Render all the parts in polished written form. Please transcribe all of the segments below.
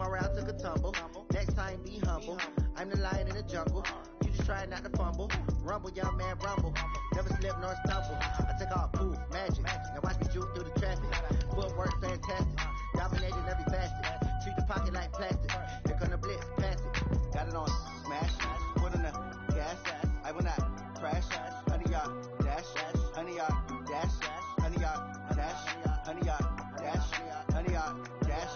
my route took a tumble. Next time, be humble. I'm the lion in the jungle. You just try not to fumble. Rumble, young man, rumble. Never slip nor stumble. I take off, poof, magic. Now watch me juke through the traffic. Footwork fantastic. Dominating every facet. Treat the pocket like plastic. Here come the blitz, pass it. Got it on smash. Put on the gas. I will not crash. Honey, y'all dash. Honey, y'all dash. Honey, y'all dash. Honey, y'all dash. Honey, y'all dash.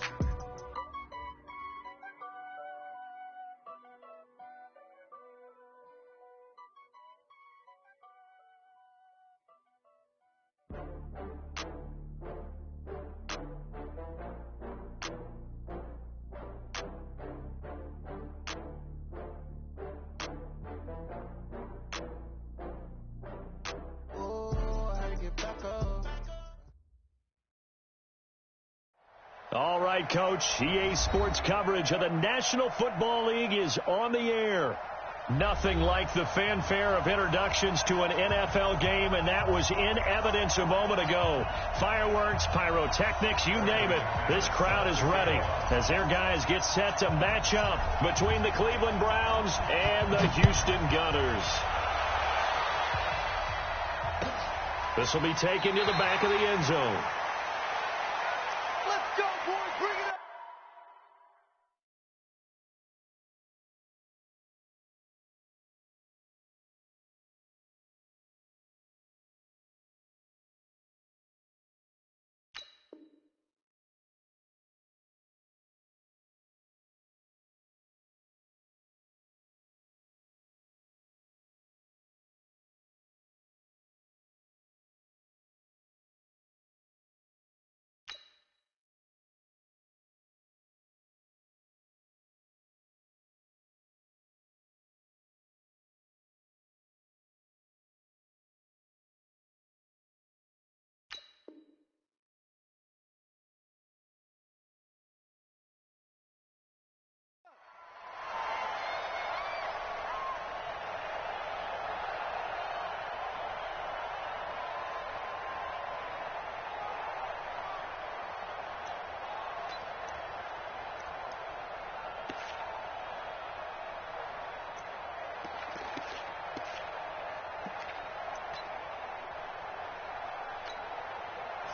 All right, Coach. EA Sports coverage of the National Football League is on the air. Nothing like the fanfare of introductions to an NFL game, and that was in evidence a moment ago. Fireworks, pyrotechnics, you name it. This crowd is ready as their guys get set to match up between the Cleveland Browns and the Houston Gunners. This will be taken to the back of the end zone. Let's go, boys. Bring it up.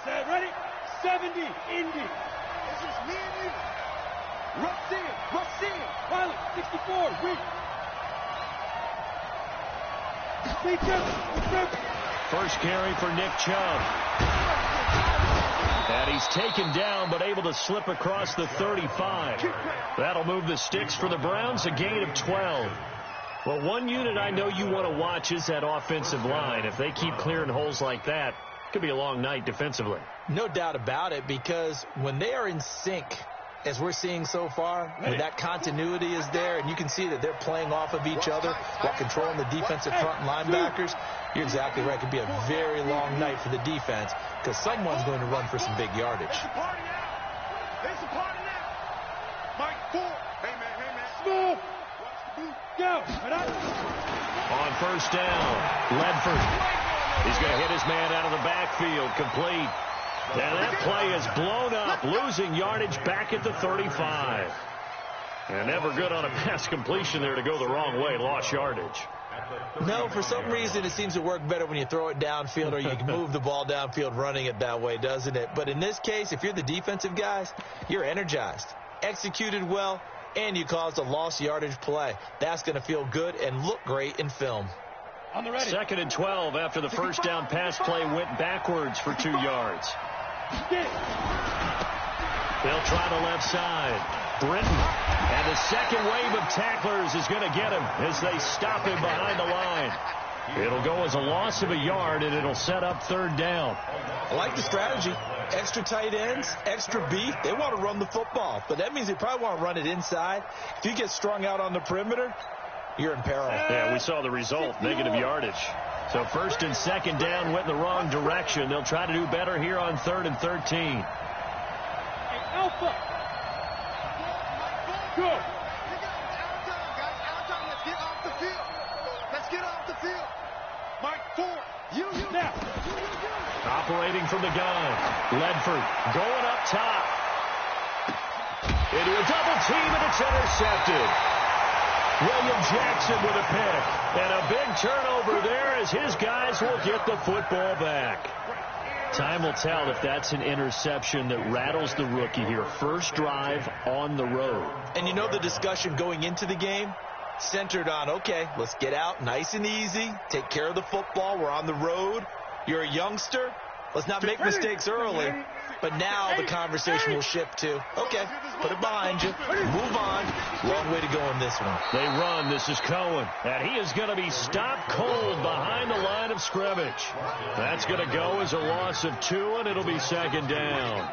Set, ready? 70, Indy. It's just me and you. Rush in. Pilot, 64, reach. First carry for Nick Chubb. And he's taken down, but able to slip across the 35. That'll move the sticks for the Browns, a gain of 12. Well, one unit I know you want to watch is that offensive line. If they keep clearing holes like that, could be a long night defensively. No doubt about it, because when they are in sync, as we're seeing so far, when that continuity is there, and you can see that they're playing off of each other while controlling the defensive front linebackers, you're exactly right. It could be a very long night for the defense, because someone's going to run for some big yardage. It's a party now. It's a party now. Mike, 4. Hey, man. Smooth. Go. On first down, Ledford. He's going to hit his man out of the backfield, complete. And that play is blown up, losing yardage back at the 35. And never good on a pass completion there to go the wrong way, lost yardage. No, for some reason it seems to work better when you throw it downfield or you can move the ball downfield running it that way, doesn't it? But in this case, if you're the defensive guys, you're energized, executed well, and you caused a lost yardage play. That's going to feel good and look great in film. On the ready. 2nd and 12 after the first down pass play went backwards for 2 yards. They'll try the left side. Britton. And the second wave of tacklers is going to get him as they stop him behind the line. It'll go as a loss of a yard, and it'll set up 3rd down. I like the strategy. Extra tight ends, extra beef. They want to run the football, but that means they probably want to run it inside. If you get strung out on the perimeter, you're in peril. Yeah, we saw the result, negative yardage. So 1st and 2nd down went in the wrong direction. They'll try to do better here on 3rd and 13. Hey, Alpha. Go. Let's get off the field. Mike, 4. You. Now. Operating from the gun. Ledford going up top. Into a double team, and it's intercepted. William Jackson with a pick. And a big turnover there as his guys will get the football back. Time will tell if that's an interception that rattles the rookie here. First drive on the road. And you know the discussion going into the game centered on, okay, let's get out nice and easy, take care of the football. We're on the road. You're a youngster. Let's not make mistakes early. But now the conversation will shift to, okay, put it behind you, move on. Long way to go in this one. They run. This is Cohen. And he is going to be stopped cold behind the line of scrimmage. That's going to go as a loss of 2, and it'll be second down.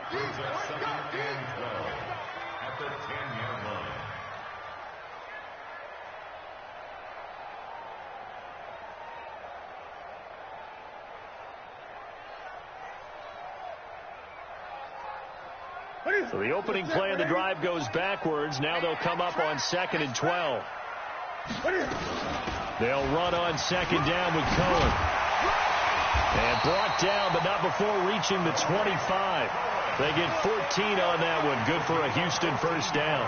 So the opening play of the drive goes backwards. Now they'll come up on 2nd and 12. They'll run on 2nd down with Cohen. And brought down, but not before reaching the 25. They get 14 on that one. Good for a Houston first down.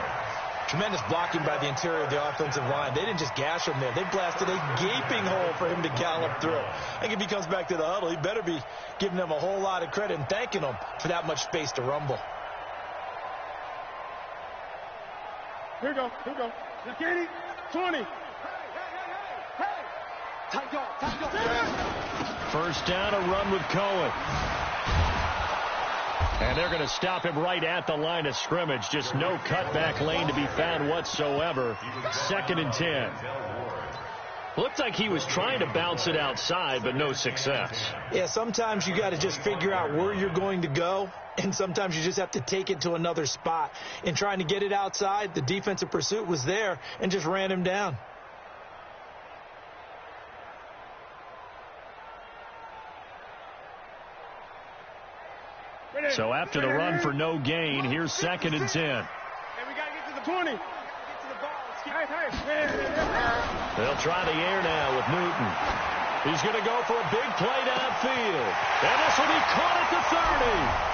Tremendous blocking by the interior of the offensive line. They didn't just gash him there. They blasted a gaping hole for him to gallop through. I think if he comes back to the huddle, he better be giving them a whole lot of credit and thanking them for that much space to rumble. Here we go. Kenny, 20. First down, a run with Cohen. And they're going to stop him right at the line of scrimmage. Just no cutback lane to be found whatsoever. 2nd and 10. Looked like he was trying to bounce it outside, but no success. Yeah, sometimes you got to just figure out where you're going to go. And sometimes you just have to take it to another spot. In trying to get it outside, the defensive pursuit was there and just ran him down. So after the run for no gain, here's 2nd and 10. Hey, we got to get to the 20. They'll try the air now with Newton. He's going to go for a big play downfield. And this will be caught at the 30.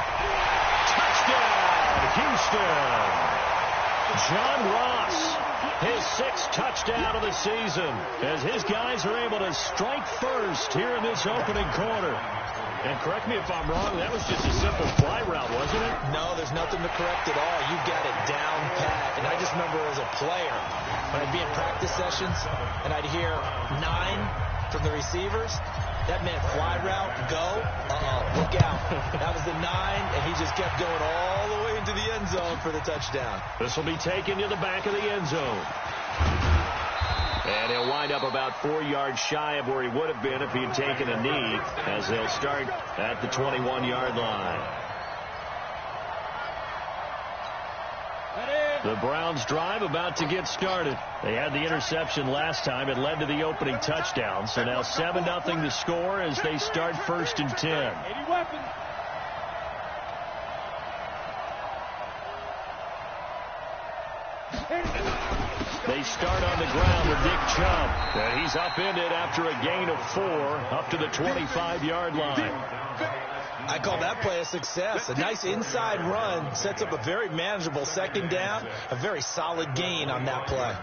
Touchdown, Houston. John Ross, his 6th touchdown of the season, as his guys are able to strike first here in this opening quarter. And correct me if I'm wrong, that was just a simple fly route, wasn't it? No, there's nothing to correct at all. You got it down pat. And I just remember as a player, when I'd be in practice sessions and I'd hear 9 from the receivers, that meant fly route, go, look out. That was the 9, and he just kept going all the way into the end zone for the touchdown. This will be taken to the back of the end zone. And he'll wind up about 4 yards shy of where he would have been if he had taken a knee, as they'll start at the 21-yard line. The Browns drive about to get started. They had the interception last time. It led to the opening touchdown. So now 7-0 to score as they start 1st and 10. 80 weapons. They start on the ground with Nick Chubb. And he's upended after a gain of 4 up to the 25-yard line. I call that play a success. A nice inside run sets up a very manageable 2nd down. A very solid gain on that play.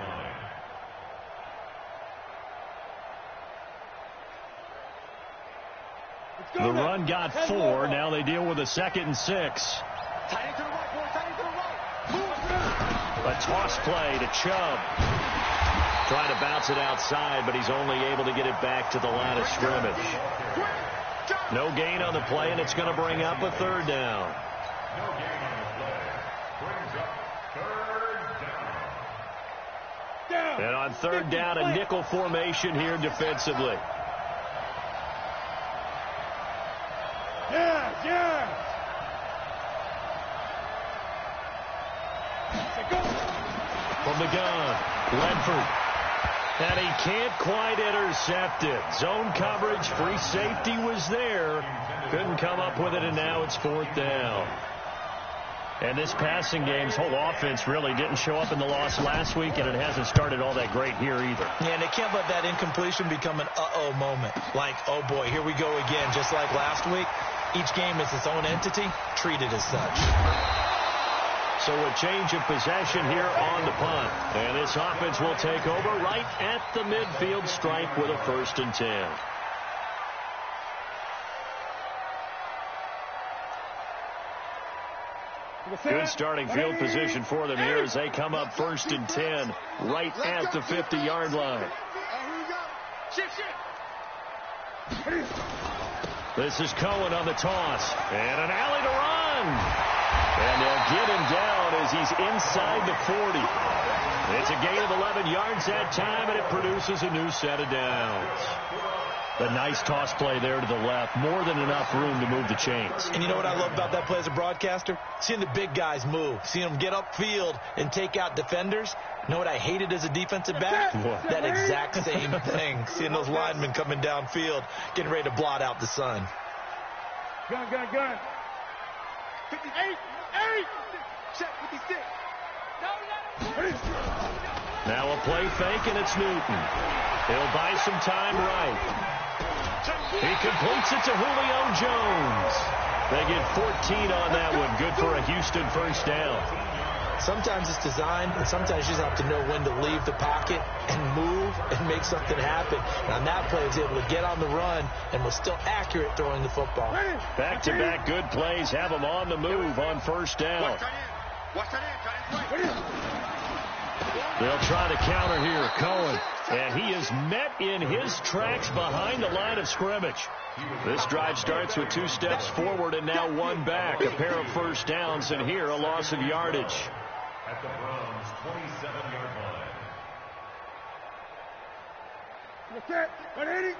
The run got 4. Now they deal with a 2nd and 6. A toss play to Chubb. Trying to bounce it outside, but he's only able to get it back to the line of scrimmage. No gain on the play, and it's going to bring up a 3rd down. And on 3rd down, a nickel formation here defensively. Yeah. From the gun, Ledford. And he can't quite intercept it. Zone coverage, free safety was there. Couldn't come up with it, and now it's 4th down. And this passing game's whole offense really didn't show up in the loss last week, and it hasn't started all that great here either. Yeah, and they can't let that incompletion become an uh-oh moment. Like, oh boy, here we go again. Just like last week, each game is its own entity, treated as such. So a change of possession here on the punt. And this offense will take over right at the midfield stripe with a 1st and 10. Good starting field position for them here as they come up 1st and 10 right at the 50-yard line. This is Cohen on the toss. And an alley to run. And they'll get him down as he's inside the 40. It's a gain of 11 yards that time, and it produces a new set of downs. A nice toss play there to the left. More than enough room to move the chains. And you know what I love about that play as a broadcaster? Seeing the big guys move. Seeing them get upfield and take out defenders. You know what I hated as a defensive back? What? That exact same thing. Seeing those linemen coming downfield, getting ready to blot out the sun. Gun. 58. Check 56. Now a play fake, and it's Newton. He'll buy some time right. He completes it to Julio Jones. They get 14 on that one. Good for a Houston 1st down. Sometimes it's designed, and sometimes you just have to know when to leave the pocket and move and make something happen. And on that play, he was able to get on the run and was still accurate throwing the football. Back-to-back good plays have him on the move on 1st down. They'll try to counter here. Cohen. And he is met in his tracks behind the line of scrimmage. This drive starts with 2 steps forward and now 1 back. A pair of 1st downs, and here a loss of yardage. At the Browns' 27-yard line. What's that? 180?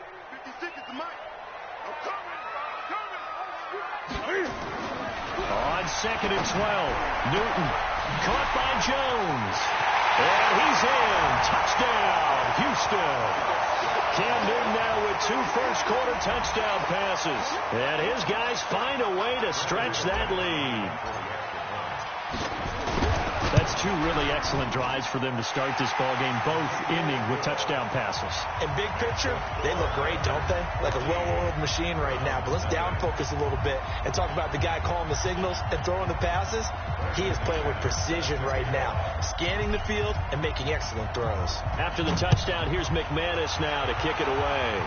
56 is the mic. I'm coming. On 2nd and 12, Newton caught by Jones. And he's in. Touchdown, Houston. Cam Newton now with 2 first-quarter touchdown passes. And his guys find a way to stretch that lead. That's 2 really excellent drives for them to start this ballgame, both ending with touchdown passes. In big picture, they look great, don't they? Like a well-oiled machine right now. But let's down focus a little bit and talk about the guy calling the signals and throwing the passes. He is playing with precision right now, scanning the field and making excellent throws. After the touchdown, here's McManus now to kick it away.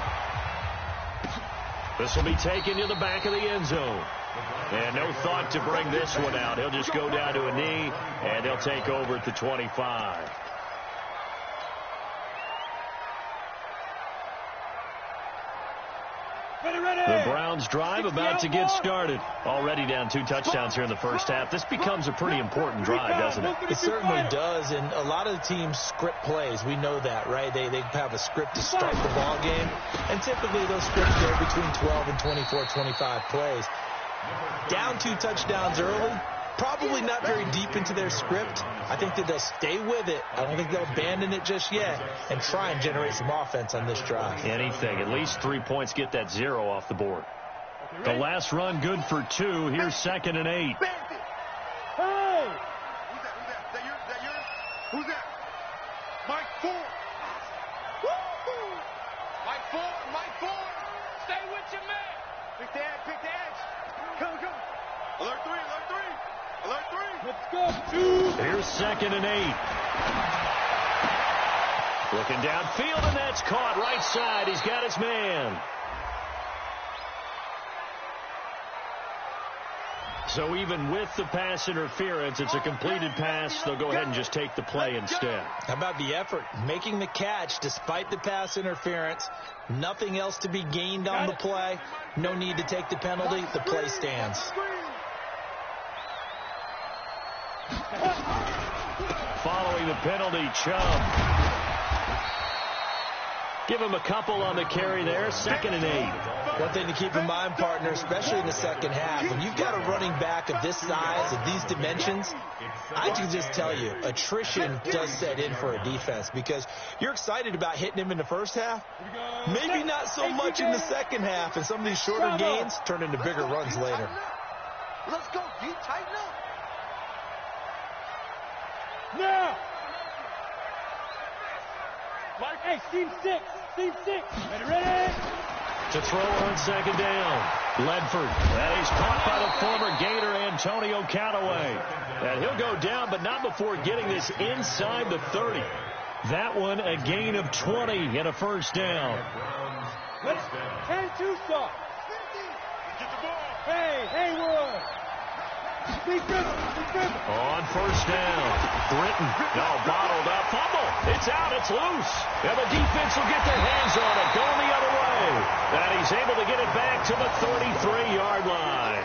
This will be taken to the back of the end zone. And no thought to bring this one out. He'll just go down to a knee, and he'll take over at the 25. The Browns drive about to get started. Already down 2 touchdowns here in the first half. This becomes a pretty important drive, doesn't it? It certainly does, and a lot of the teams script plays. We know that, right? They have a script to start the ball game, and typically those scripts go between 12 and 24, 25 plays. Down 2 touchdowns early, probably not very deep into their script. I think that they'll stay with it. I don't think they'll abandon it just yet and try and generate some offense on this drive. Anything. At least 3 points, get that 0 off the board. The last run good for 2. Here's 2nd and 8. Hey! Who's that? Is that yours? Who's that? Mike 4. Woo! Mike 4. Stay with your man. Pick the edge. Come. Alert 3. Let's go. 2. Here's 2nd and 8. Looking downfield, and that's caught right side. He's got his man. So even with the pass interference, it's a completed pass. They'll go ahead and just take the play instead. How about the effort? Making the catch despite the pass interference. Nothing else to be gained on the play. No need to take the penalty. The play stands. Following the penalty, Chubb. Give him a couple on the carry there. 2nd and 8. One thing to keep in mind, partner, especially in the second half, when you've got a running back of this size, of these dimensions, I can just tell you, attrition does set in for a defense because you're excited about hitting him in the first half. Maybe not so much in the second half, and some of these shorter gains turn into bigger runs later. Let's go, D. Tighten up. Now. Mike, hey, Team 6. Ready? To throw on 2nd down. Ledford, and he's caught by the former Gator Antonio Callaway. And he'll go down, but not before getting this inside the 30. That one a gain of 20 and a first down. 10-2 stop. Get the ball. Hey, Haywood. On first down, Britton, bottled up, fumble, it's out, it's loose, and the defense will get their hands on it, going the other way, and he's able to get it back to the 33-yard line.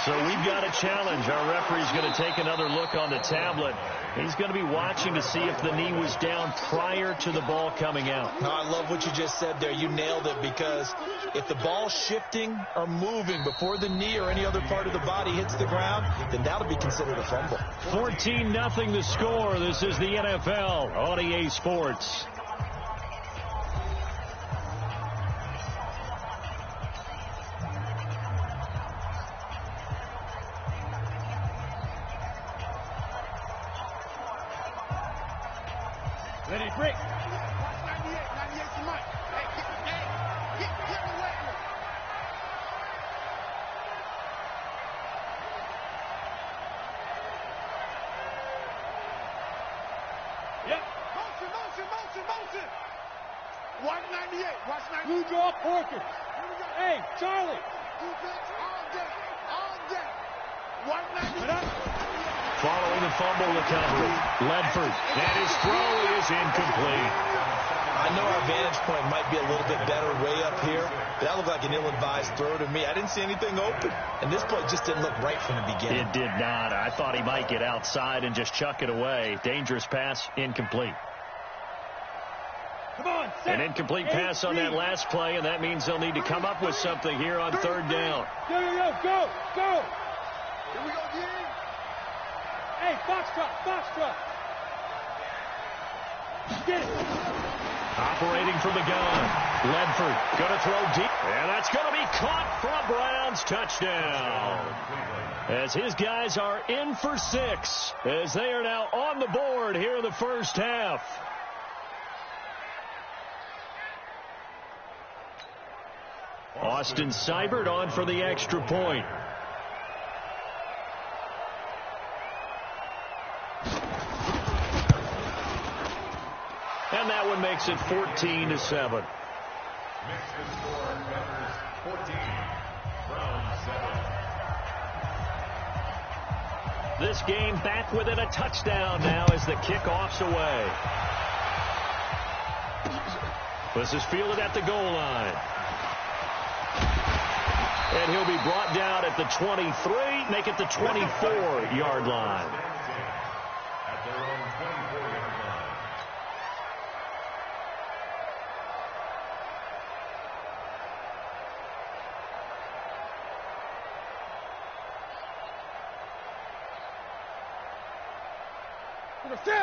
So we've got a challenge. Our referee's going to take another look on the tablet. He's going to be watching to see if the knee was down prior to the ball coming out. No, I love what you just said there. You nailed it, because if the ball's shifting or moving before the knee or any other part of the body hits the ground, then that'll be considered a fumble. 14-0 the score. This is the NFL on EA Sports. Ready, break. Watch 98. 98 to Mike. Hey, get away. Yep. Motion. Watch 98. Watch 98. Blue draw, Porkers. Hey, Charlie. Defense all day. Watch 98. Following the fumble recovery, Ledford, and his throw is incomplete. I know our vantage point might be a little bit better way up here, but that looked like an ill-advised throw to me. I didn't see anything open, and this play just didn't look right from the beginning. It did not. I thought he might get outside and just chuck it away. Dangerous pass, incomplete. Come on, An incomplete pass on that last play, and that means they'll need to come up with something here on third down. Go. Here we go, D. Hey, Foxtrot. Get it. Operating from the gun. Ledford going to throw deep. And that's going to be caught for a Browns touchdown. As his guys are in for 6. As they are now on the board here in the first half. Austin Seibert on for the extra point. And that one makes it 14-7. Makes the score Packers 14, Browns 7. This game back within a touchdown now as the kickoff's away. This is fielded at the goal line. And he'll be brought down at the 23, make it the 24-yard line. At their own 24-yard line.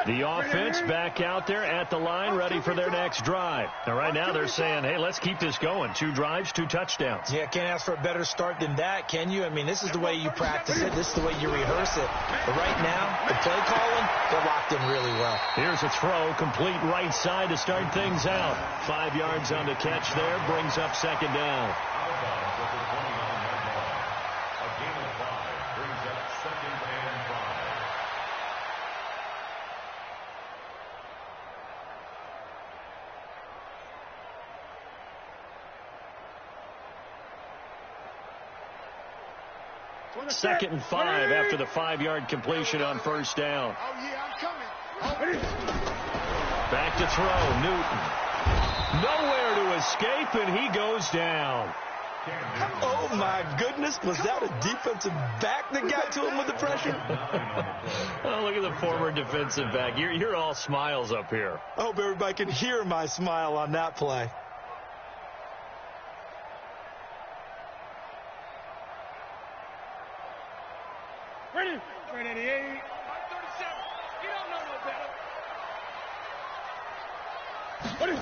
The offense back out there at the line, ready for their next drive. Now, right now, they're saying, hey, let's keep this going. 2 drives, 2 touchdowns. Yeah, can't ask for a better start than that, can you? I mean, this is the way you practice it. This is the way you rehearse it. But right now, the play calling, they're locked in really well. Here's a throw, complete right side to start things out. 5 yards on the catch there, brings up second down. Out of bounds at the 29-yard line. A gain of 5 brings up 2nd and 5. Second and 5 after the 5-yard completion on first down. Oh, yeah, I'm coming. Back to throw, Newton. Nowhere to escape, and he goes down. Oh, my goodness. Was that a defensive back that got to him with the pressure? Oh, look at the former defensive back. You're all smiles up here. I hope everybody can hear my smile on that play. Ready. 88. 37. You don't know no better. Ready.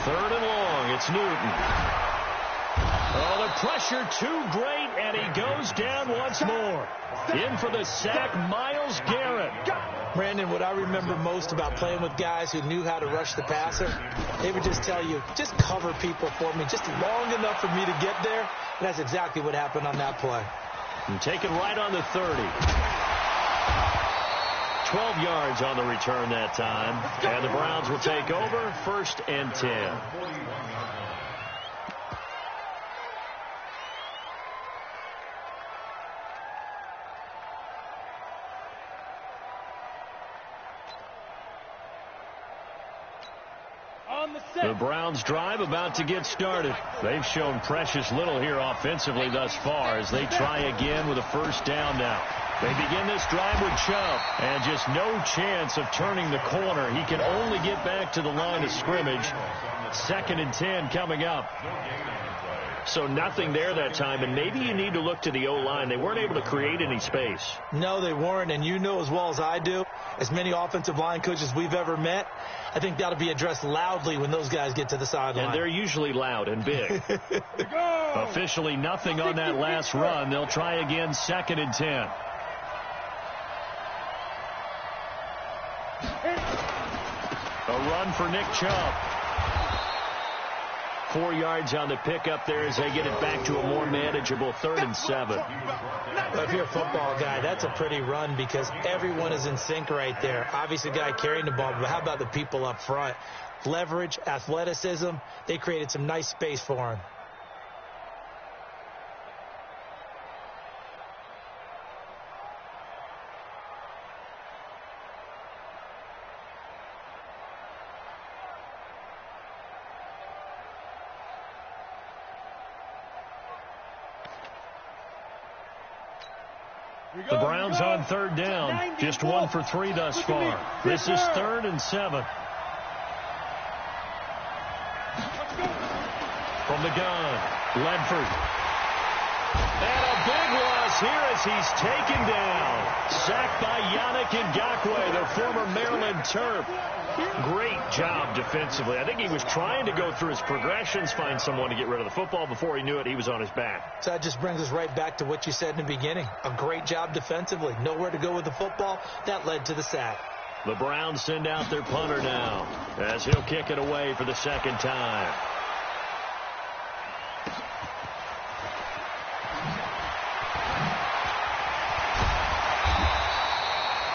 Third and long, it's Newton. Oh, the pressure too great, and he goes down once more. In for the sack, Myles Garrett. Brandon, what I remember most about playing with guys who knew how to rush the passer, they would just tell you, just cover people for me, just long enough for me to get there. And that's exactly what happened on that play. And taken right on the 30. 12 yards on the return that time. And the Browns will take over, 1st and 10. The Browns drive about to get started. They've shown precious little here offensively thus far as they try again with a 1st down now. They begin this drive with Chubb, and just no chance of turning the corner. He can only get back to the line of scrimmage. 2nd and 10 coming up. So nothing there that time, and maybe you need to look to the O-line. They weren't able to create any space. No, they weren't, and you know as well as I do, as many offensive line coaches we've ever met, I think that'll be addressed loudly when those guys get to the sideline. And they're usually loud and big. Officially nothing on that last run. They'll try again, 2nd and 10. A run for Nick Chubb. 4 yards on the pickup there as they get it back to a more manageable 3rd and 7. Well, if you're a football guy, that's a pretty run because everyone is in sync right there. Obviously, the guy carrying the ball, but how about the people up front? Leverage, athleticism, they created some nice space for him. The Browns on 3rd down. Just 1 for 3 thus far. This is 3rd and 7. From the gun, Ledford. And a big loss here as he's taken down. Sacked by Yannick Ngakoue, the former Maryland Terp. Great job defensively. I think he was trying to go through his progressions, find someone to get rid of the football. Before he knew it, he was on his back. So that just brings us right back to what you said in the beginning. A great job defensively. Nowhere to go with the football. That led to the sack. The Browns send out their punter now as he'll kick it away for the 2nd time.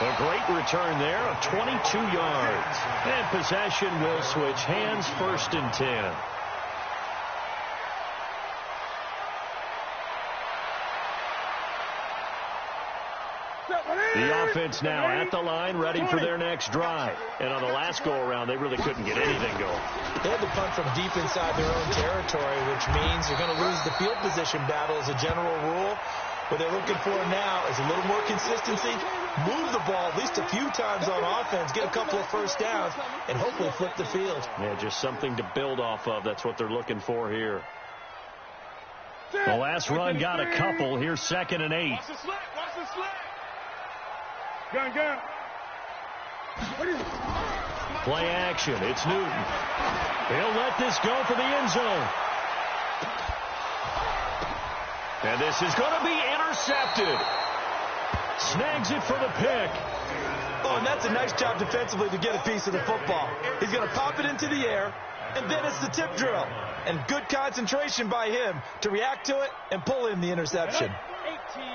A great return there of 22 yards. And possession will switch hands, 1st and 10. The offense now at the line, ready for their next drive. And on the last go-around, they really couldn't get anything going. They had to punt from deep inside their own territory, which means they're going to lose the field position battle as a general rule. What they're looking for now is a little more consistency, move the ball at least a few times on offense, get a couple of 1st downs, and hopefully flip the field. Yeah, just something to build off of. That's what they're looking for here. The last run got a couple. Here's 2nd and 8. Watch the slant. Watch the slant. Gun. Play action. It's Newton. He'll let this go for the end zone. And this is going to be intercepted. Snags it for the pick. Oh, and that's a nice job defensively to get a piece of the football. He's going to pop it into the air, and then it's the tip drill. And good concentration by him to react to it and pull in the interception.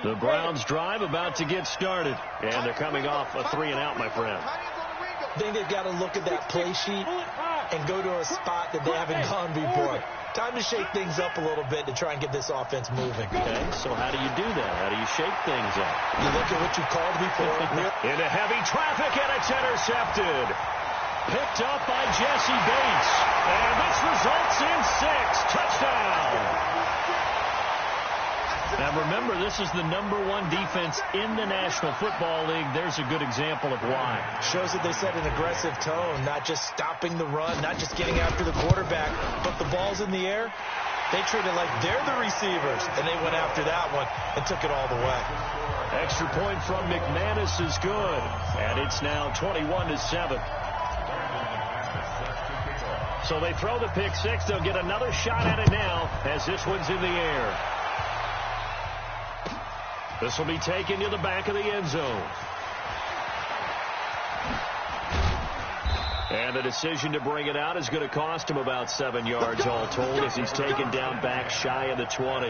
The Browns drive about to get started. And they're coming off a 3-and-out, my friend. I think they've got to look at that play sheet and go to a spot that they haven't gone before. Time to shake things up a little bit to try and get this offense moving. Okay, so how do you do that? How do you shake things up? You look at what you called before. Into heavy traffic, and it's intercepted. Picked up by Jesse Bates. And this results in 6. Touchdown. Now remember, this is the #1 defense in the National Football League. There's a good example of why. Shows that they set an aggressive tone, not just stopping the run, not just getting after the quarterback, but the ball's in the air. They treat it like they're the receivers, and they went after that one and took it all the way. Extra point from McManus is good, and it's now 21-7. So they throw the pick 6. They'll get another shot at it now as this one's in the air. This will be taken to the back of the end zone. And the decision to bring it out is going to cost him about 7 yards all told as he's taken down back shy of the 20.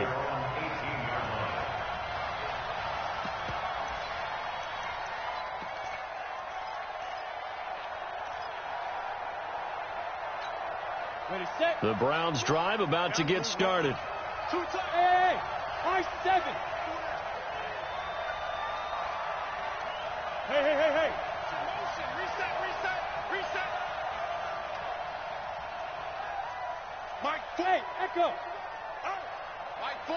The Browns drive about to get started. Hey, my 7. Hey. Reset. Mike 4. Hey, Echo. Mike 4.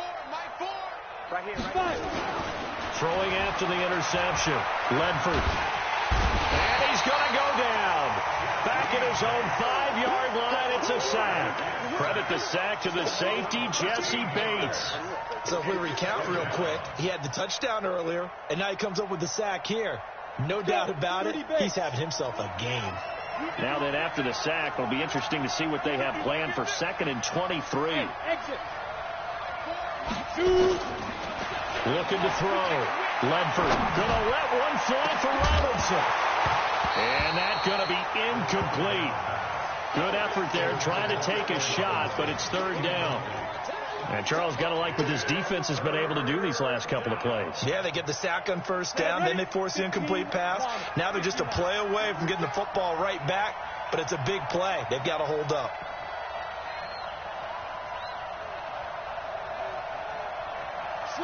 Right here, right 5. Throwing after the interception. Ledford. And he's going to go down. Back at his own 5-yard line, it's a sack. Credit the sack to the safety, Jesse Bates. So if we recount real quick, he had the touchdown earlier, and now he comes up with the sack here. No doubt about it, he's having himself a game. Now then, after the sack, it'll be interesting to see what they have planned for 2nd and 23. Exit. Looking to throw. Ledford gonna let one fly for Robinson. And that's going to be incomplete. Good effort there, trying to take a shot, but it's 3rd down. And Charles, got to like what this defense has been able to do these last couple of plays. Yeah, they get the sack on 1st down, then they force the incomplete pass. Now they're just a play away from getting the football right back, but it's a big play. They've got to hold up.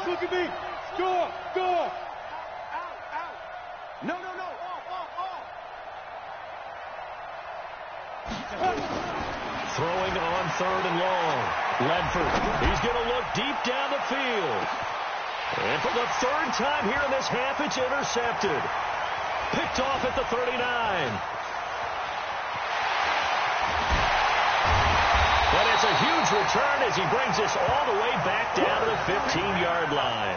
Look at me. Go. No. Throwing on 3rd and long. Ledford, he's going to look deep down the field. And for the 3rd time here in this half, it's intercepted. Picked off at the 39. But it's a huge return as he brings us all the way back down to the 15-yard line.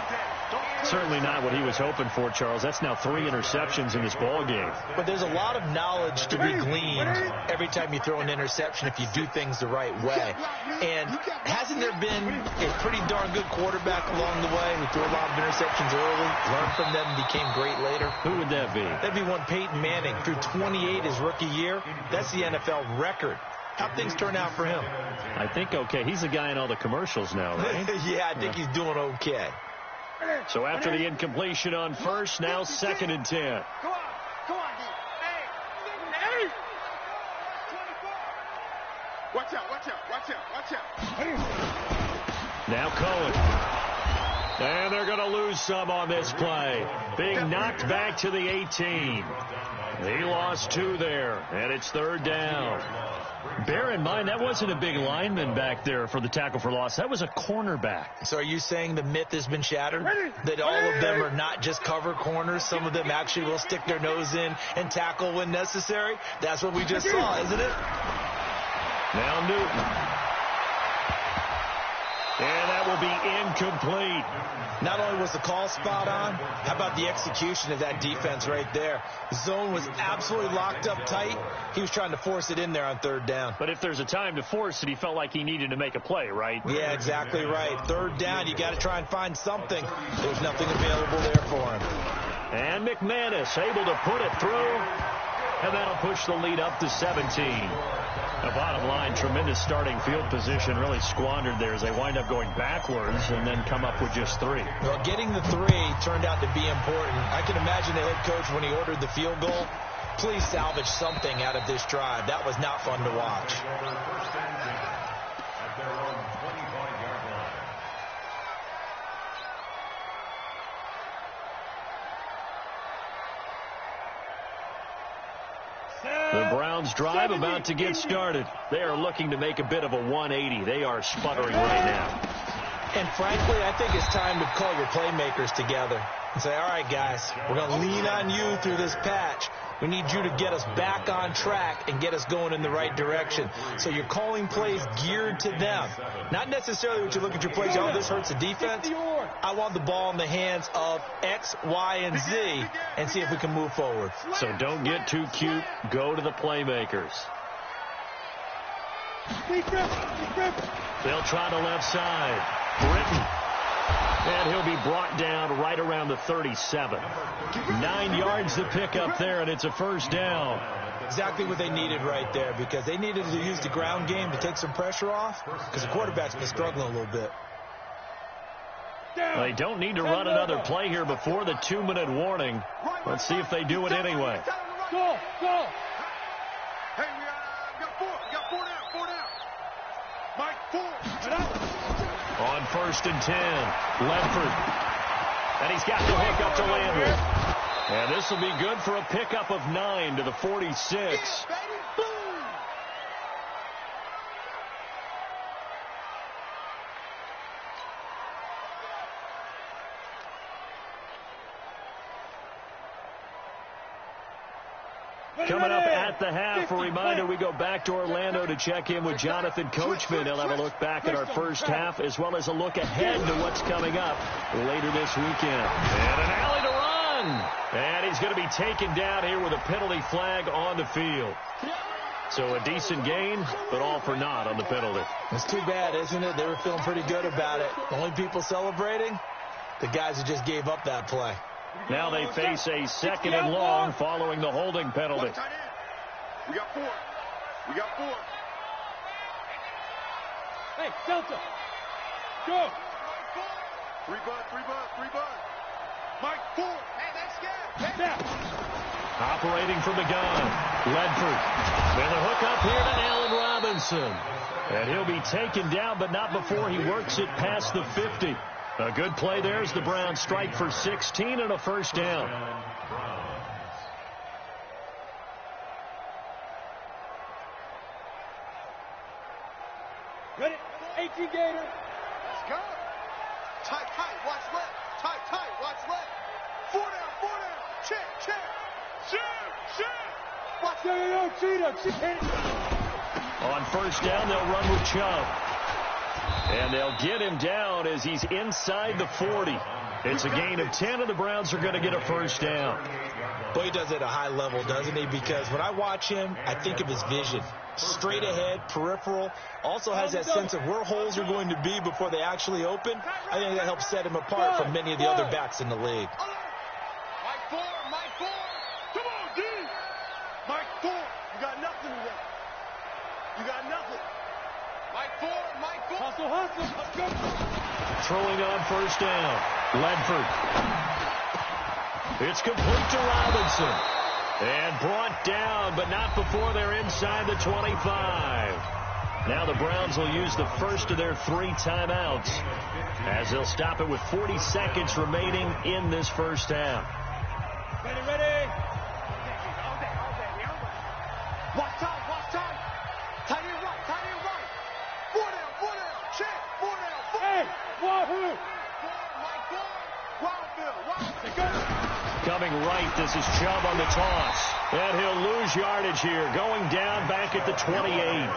Certainly not what he was hoping for, Charles. That's now 3 interceptions in this ball game. But there's a lot of knowledge to be gleaned every time you throw an interception if you do things the right way. And hasn't there been a pretty darn good quarterback along the way who threw a lot of interceptions early, learned from them, and became great later? Who would that be? That'd be one Peyton Manning. Threw 28 his rookie year. That's the NFL record. How'd things turn out for him? I think okay. He's the guy in all the commercials now, right? Yeah, I think he's doing okay. So after the incompletion on 1st, now 2nd and 10. Come on, D. Hey. 24. Watch out. Now Cohen. And they're going to lose some on this play. Being knocked back to the 18. He lost 2 there, and it's 3rd down. Bear in mind, that wasn't a big lineman back there for the tackle for loss. That was a cornerback. So are you saying the myth has been shattered? That all of them are not just cover corners? Some of them actually will stick their nose in and tackle when necessary? That's what we just saw, isn't it? Now Newton. And that will be incomplete. Not only was the call spot on, how about the execution of that defense right there? The zone was absolutely locked up tight. He was trying to force it in there on 3rd down. But if there's a time to force it, he felt like he needed to make a play, right? Yeah, exactly right. 3rd down, you got to try and find something. There's nothing available there for him. And McManus able to put it through. And that'll push the lead up to 17. The bottom line, tremendous starting field position, really squandered there as they wind up going backwards and then come up with just 3. Well, getting the 3 turned out to be important. I can imagine the head coach when he ordered the field goal. Please salvage something out of this drive. That was not fun to watch. The Browns drive about to get started. They are looking to make a bit of a 180. They are sputtering right now. And frankly, I think it's time to call your playmakers together and say, all right, guys, we're going to lean on you through this patch. We need you to get us back on track and get us going in the right direction. So you're calling plays geared to them. Not necessarily what you look at your plays, oh, this hurts the defense. I want the ball in the hands of X, Y, and Z and see if we can move forward. So don't get too cute. Go to the playmakers. They'll try the left side. Britton. And he'll be brought down right around the 37. 9 yards to pick up there, and it's a 1st down. Exactly what they needed right there, because they needed to use the ground game to take some pressure off, because the quarterback's been struggling a little bit. They don't need to run another play here before the 2-minute warning. Let's see if they do it anyway. Go, go. Hey, we got 4. We got 4 down. 4 down. Mike, 4. On 1st and 10, Ledford. And he's got the hook up to Landry. And this will be good for a pickup of 9 to the 46. Coming up at the half, a reminder, we go back to Orlando to check in with Jonathan Coachman. He'll have a look back at our first half, as well as a look ahead to what's coming up later this weekend. And an alley to run. And he's going to be taken down here with a penalty flag on the field. So a decent gain, but all for naught on the penalty. It's too bad, isn't it? They were feeling pretty good about it. The only people celebrating, the guys who just gave up that play. Now they face a 2nd and long following the holding penalty. We got 4. We got 4. Hey, Delta. Go. 3 bud. Mike, 4. Hey, that's good. Now. Operating from the gun, Ledford. And the hook up here to Allen Robinson. And he'll be taken down, but not before he works it past the 50. A good play there as the Browns strike for 16 and a first down. Ready? 18 Gator. Let's go. Tight, watch left. Tight, watch left. 4 down. Check. Shoot. Watch no, Cheetah. On first down, they'll run with Chubb. And they'll get him down as he's inside the 40. It's a gain of 10, and the Browns are going to get a first down. Boy, he does it at a high level, doesn't he? Because when I watch him, I think of his vision. Straight ahead, peripheral. Also has that sense of where holes are going to be before they actually open. I think that helps set him apart from many of the other backs in the league. Mike 4. Come on, D. Mike 4. You got nothing today. You got nothing. Mike 4. Hustle. Let's go. Throwing on first down, Ledford. It's complete to Robinson. And brought down, but not before they're inside the 25. Now the Browns will use the first of their 3 timeouts, as they'll stop it with 40 seconds remaining in this first half. Ready. Watch time. Tight end right. 4 down. Check. 4 down. Hey, Wahoo. 4, Mike 4. Wildville. Coming right, this is Chubb on the toss. And he'll lose yardage here, going down back at the 28.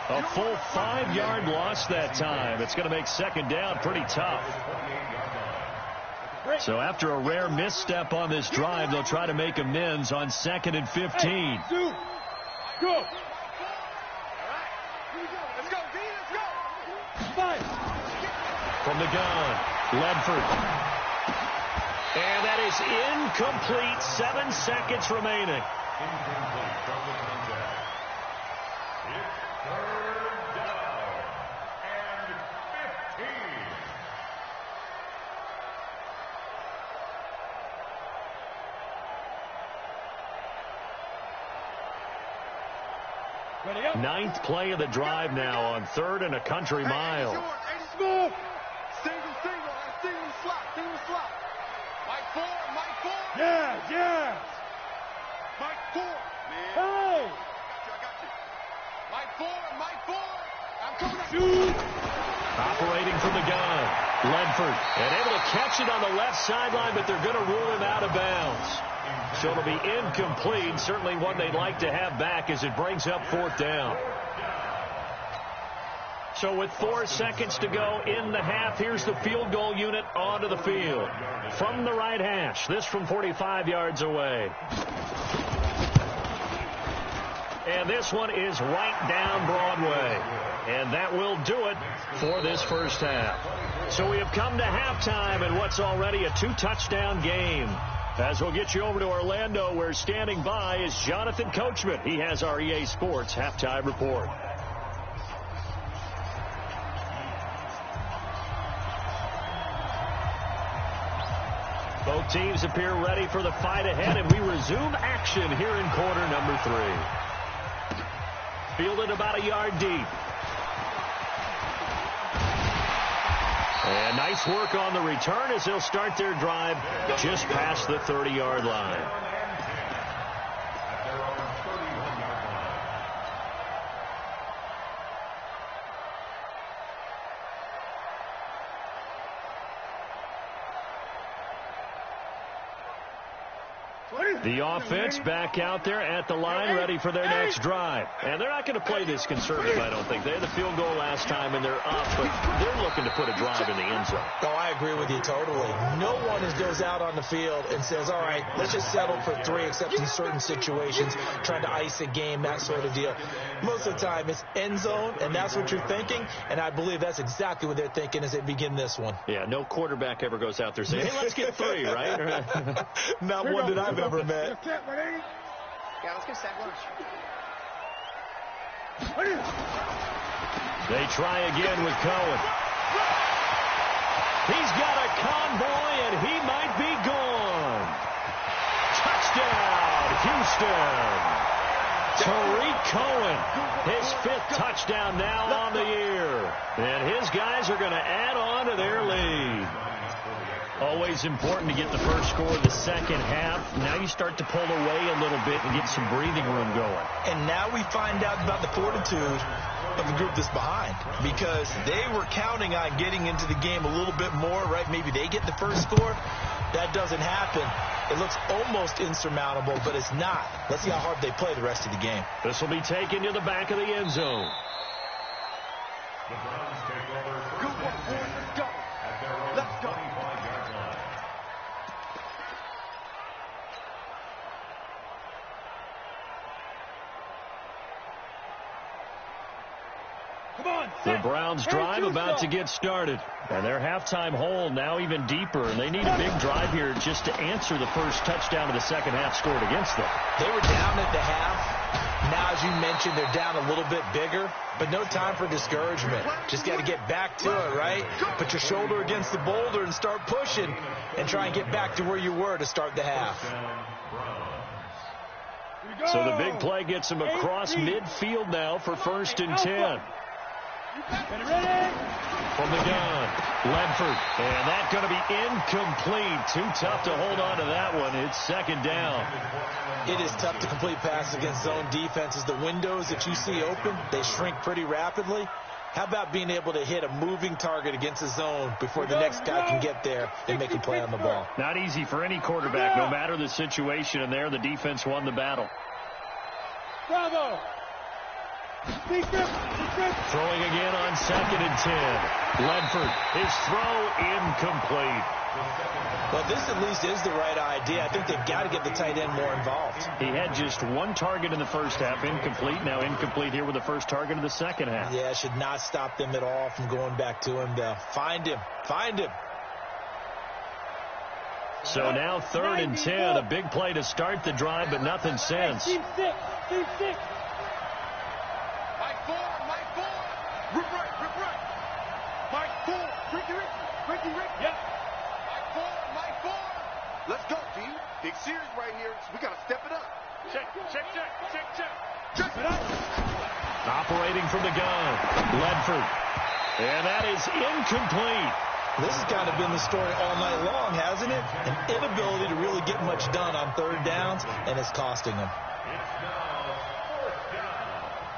A full 5-yard loss that time. It's going to make second down pretty tough. So after a rare misstep on this drive, they'll try to make amends on 2nd and 15. Hey, go. Let's go, D. Let's go. 5. From the gun, Ledford. And that is incomplete. 7 seconds remaining. Incomplete from the contact. It's 3rd down and 15. Ready up. 9th play of the drive now on 3rd and a country mile. Smooth. Single slot. Mike 4. Yeah. Mike 4. Man. Hey. I got you. Mike 4. I'm coming up. Shoot. Operating from the gun, Ledford. And able to catch it on the left sideline, but they're going to rule him out of bounds. So it'll be incomplete. Certainly one they'd like to have back as it brings up 4th down. So with 4 seconds to go in the half, here's the field goal unit onto the field. From the right hash, this from 45 yards away. And this one is right down Broadway. And that will do it for this first half. So we have come to halftime in what's already a 2-touchdown game. As we'll get you over to Orlando, where standing by is Jonathan Coachman. He has our EA Sports halftime report. Both teams appear ready for the fight ahead, and we resume action here in quarter number 3. Fielded about a yard deep. And nice work on the return as they'll start their drive just past the 30-yard line. The offense back out there at the line, ready for their next drive. And they're not going to play this conservative, I don't think. They had the field goal last time, and they're up, but they're looking to put a drive in the end zone. Oh, I agree with you totally. No one goes out on the field and says, all right, let's just settle for 3, except in certain situations, trying to ice a game, that sort of deal. Most of the time, it's end zone, and that's what you're thinking, and I believe that's exactly what they're thinking as they begin this one. Yeah, no quarterback ever goes out there saying, hey, let's get 3, right? Not one that I've ever met. Yeah, let's get sack lunch. They try again with Cohen. He's got a convoy, and he might be gone. Touchdown, Houston. Tariq Cohen, his 5th touchdown now on the year. And his guys are going to add on to their lead. Always important to get the first score of the second half. Now you start to pull away a little bit and get some breathing room going. And now we find out about the fortitude of the group that's behind, because they were counting on getting into the game a little bit more, right? Maybe they get the first score. That doesn't happen. It looks almost insurmountable, but it's not. Let's see how hard they play the rest of the game. This will be taken to the back of the end zone. The Browns take over. Good work, boys. Let's go. At their own Let's go. 25-yard line. The Browns drive about to get started. And their halftime hole now even deeper. And they need a big drive here just to answer the first touchdown of the second half scored against them. They were down at the half. Now, as you mentioned, they're down a little bit bigger, but no time for discouragement. Just got to get back to it, right? Put your shoulder against the boulder and start pushing and try and get back to where you were to start the half. So the big play gets them across midfield now for 1st and 10. From the gun, Ledford, and that's going to be incomplete. Too tough to hold on to that one. It's 2nd down. It is tough to complete passes against zone defenses. The windows that you see open, they shrink pretty rapidly. How about being able to hit a moving target against a zone before the next guy can get there and make a play on the ball? Not easy for any quarterback, no matter the situation, and there the defense won the battle. Bravo! Throwing again on 2nd and 10. Ledford, his throw incomplete. Well, this at least is the right idea. I think they've got to get the tight end more involved. He had just 1 target in the first half, incomplete. Now incomplete here with the first target of the second half. Yeah, it should not stop them at all from going back to him. Find him. Find him. So now 3rd and 10. A big play to start the drive, but nothing since. Team 6. Team 6. Mike 4. Rip right. Mike 4. Ricky. Yep. Mike 4. Let's go, team. Big series right here. We got to step it up. Check. Operating from the gun, Ledford. And that is incomplete. This has kind of been the story all night long, hasn't it? An inability to really get much done on 3rd downs, and it's costing them. It's now 4th down.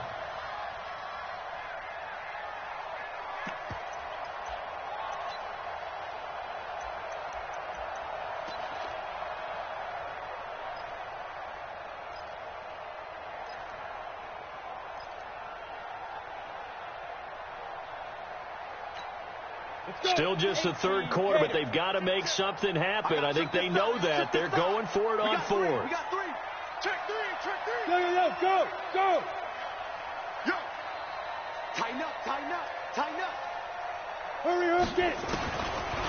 Still just the 3rd quarter, but they've got to make something happen. I think they know that. They're going for it on 4. We got 3. Check 3. Go. Yo. Tighten up. Hurry up, get it.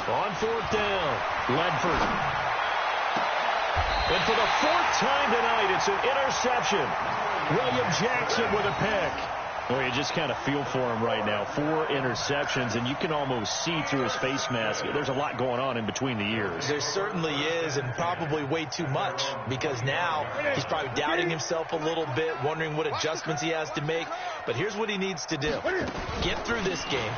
On 4th down, Ledford. And for the fourth time tonight, it's an interception. William Jackson with a pick. Well, you just kind of feel for him right now. 4 interceptions, and you can almost see through his face mask. There's a lot going on in between the ears. There certainly is, and probably way too much, because now he's probably doubting himself a little bit, wondering what adjustments he has to make. But here's what he needs to do. Get through this game.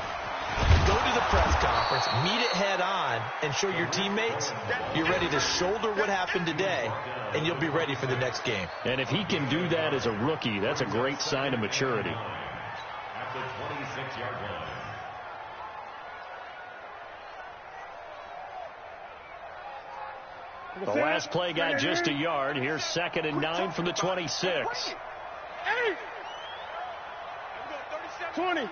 Go to the press conference, meet it head on, and show your teammates you're ready to shoulder what happened today, and you'll be ready for the next game. And if he can do that as a rookie, that's a great sign of maturity. At the 26-yard line. The last play got just a yard. Here's 2nd and 9 from the 26. 20.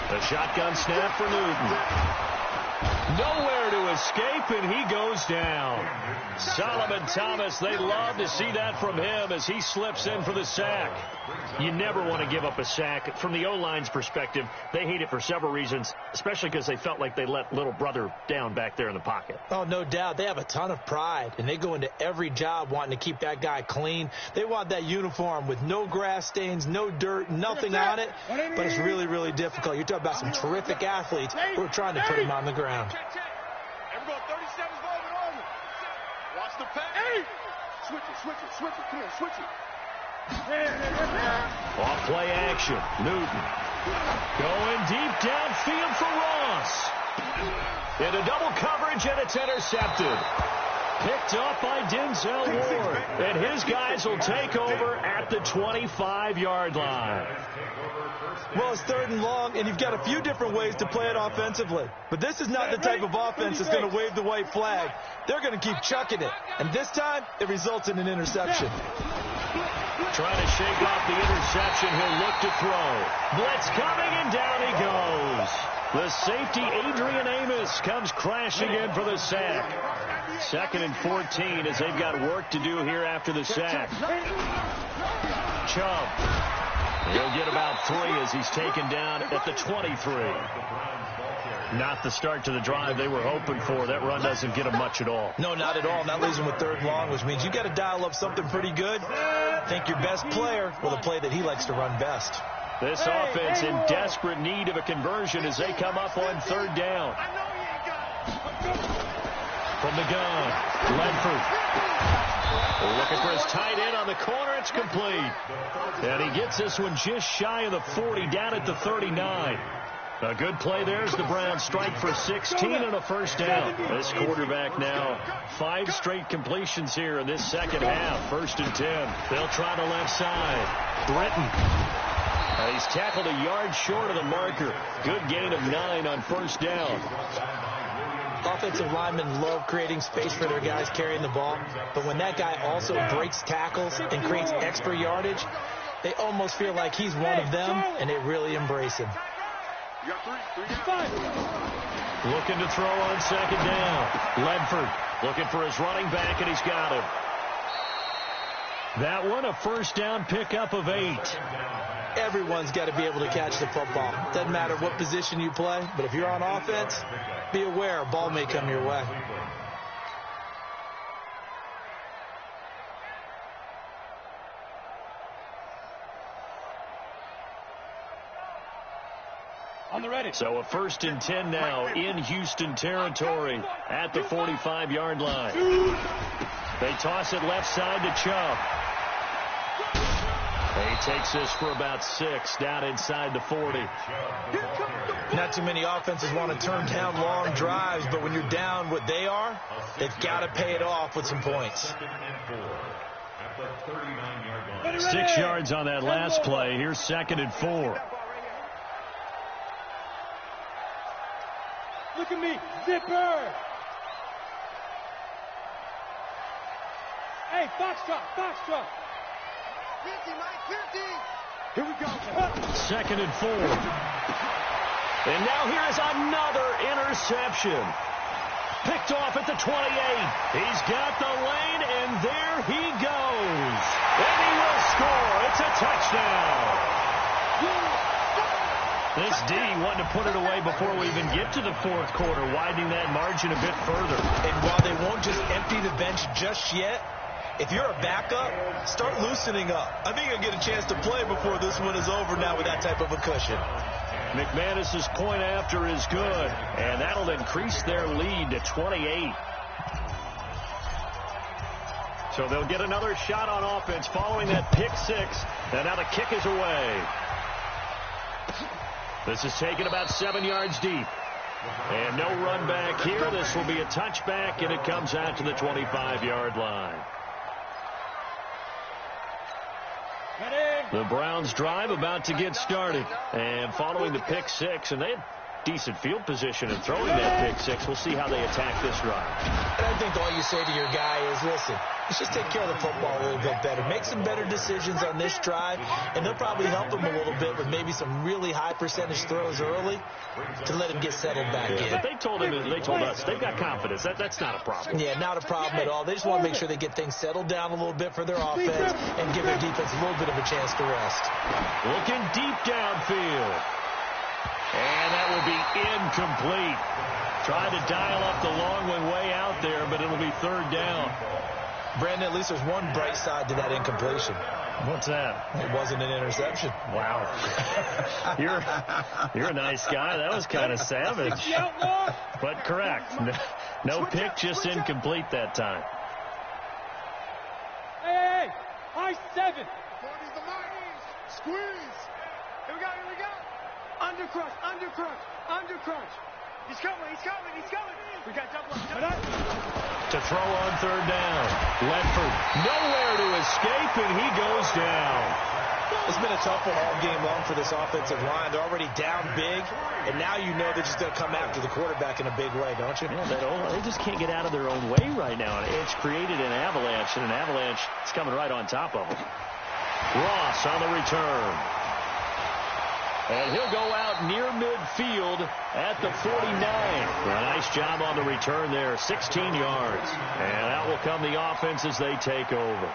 The shotgun snap for Newton. Nowhere to escape, and he goes down. Solomon Thomas, they love to see that from him as he slips in for the sack. You never want to give up a sack. From the O-line's perspective, they hate it for several reasons, especially because they felt like they let little brother down back there in the pocket. Oh, no doubt. They have a ton of pride, and they go into every job wanting to keep that guy clean. They want that uniform with no grass stains, no dirt, nothing on it, but it's really, really difficult. You're talking about some terrific athletes who are trying to put him on the ground. Everyone, 37's over. Watch the pass. Switch it. Come on, switch it. Off play action. Newton going deep downfield for Ross. Into double coverage, and it's intercepted. Picked up by Denzel Ward. And his guys will take over at the 25-yard line. Well, it's 3rd and long, and you've got a few different ways to play it offensively. But this is not the type of offense that's going to wave the white flag. They're going to keep chucking it. And this time, it results in an interception. Trying to shake off the interception. He'll look to throw. Blitz coming, and down he goes. The safety, Adrian Amos, comes crashing in for the sack. 2nd and 14 as they've got work to do here after the sack. Chubb. He'll get about 3 as he's taken down at the 23. Not the start to the drive they were hoping for. That run doesn't get them much at all. No, not at all. And that leaves them with 3rd and long, which means you got to dial up something pretty good. Think your best player with a play that he likes to run best. This offense in desperate need of a conversion as they come up on 3rd down. From the gun, Ledford. Looking for his tight end on the corner. It's complete. And he gets this one just shy of the 40, down at the 39. A good play there as the Browns strike for 16 and a first down. This quarterback now 5 straight completions here in this second half. 1st and 10. They'll try the left side. Britton. He's tackled a yard short of the marker. Good gain of 9 on 1st down. Offensive linemen love creating space for their guys carrying the ball, but when that guy also breaks tackles and creates extra yardage, they almost feel like he's one of them, and they really embrace him. Looking to throw on 2nd down. Ledford looking for his running back, and he's got him. That one, a 1st down pickup of 8. Everyone's got to be able to catch the football. Doesn't matter what position you play, but if you're on offense, be aware a ball may come your way. On the ready. So a 1st and 10 now in Houston territory at the 45-yard line. They toss it left side to Chubb. He takes this for about 6 down inside the 40. Not too many offenses want to turn down long drives, but when you're down what they are, they've got to pay it off with some points. 6 yards on that last play. Here's 2nd and 4. Look at me, zipper. Hey, Foxtrot. 50, Mike, 50. Here we go. 2nd and 4. And now here is another interception. Picked off at the 28. He's got the lane, and there he goes. And he will score. It's a touchdown. This D wanted to put it away before we even get to the fourth quarter, widening that margin a bit further. And while they won't just empty the bench just yet, if you're a backup, start loosening up. I think you'll get a chance to play before this one is over now with that type of a cushion. McManus's point after is good, and that'll increase their lead to 28. So they'll get another shot on offense following that pick six, and now the kick is away. This is taken about 7 yards deep. And no run back here. This will be a touchback, and it comes out to the 25-yard line. The Browns drive about to get started. And following the pick six, and they had decent field position in throwing that pick six. We'll see how they attack this drive. And I think all you say to your guy is, listen, let's just take care of the football a little bit better. Make some better decisions on this drive, and they'll probably help him a little bit with maybe some really high percentage throws early to let him get settled back in. But they told us, they've got confidence. That's not a problem. Yeah, not a problem at all. They just want to make sure they get things settled down a little bit for their offense and give their defense a little bit of a chance to rest. Looking deep downfield. And that will be incomplete. Tried to dial up the long one way out there, but it'll be third down. Brandon, at least there's one bright side to that incompletion. What's that? It wasn't an interception. Wow. You're a nice guy. That was kind of savage. But correct. No pick, just incomplete that time. Hey, high 7. 40's the mark. Squeeze. Here we go. Undercrunch. He's coming. We got double. To throw on third down. Ledford nowhere to escape, and he goes down. It's been a tough one all game long for this offensive line. They're already down big, and now you know they're just going to come after the quarterback in a big way, don't you? Yeah, they just can't get out of their own way right now. And it's created an avalanche, and an avalanche is coming right on top of them. Ross on the return. And he'll go out near midfield at the 49. A nice job on the return there, 16 yards. And out will come the offense as they take over.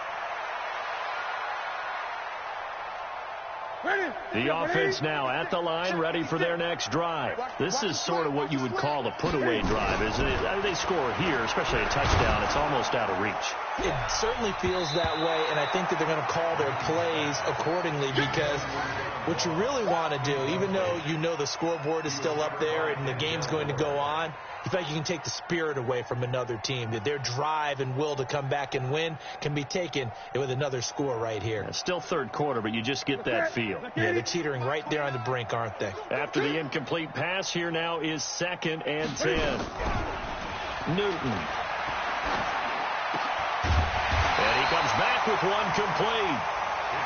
The offense now at the line, ready for their next drive. This is sort of what you would call a put-away drive, isn't it? They score here, especially a touchdown. It's almost out of reach. It certainly feels that way, and I think that they're going to call their plays accordingly because what you really want to do, even though you know the scoreboard is still up there and the game's going to go on, you feel like you can take the spirit away from another team, that their drive and will to come back and win can be taken with another score right here. It's still third quarter, but you just get that feel. Yeah, they're teetering right there on the brink, aren't they? After the incomplete pass, here now is 2nd and 10. Newton. And he comes back with one complete.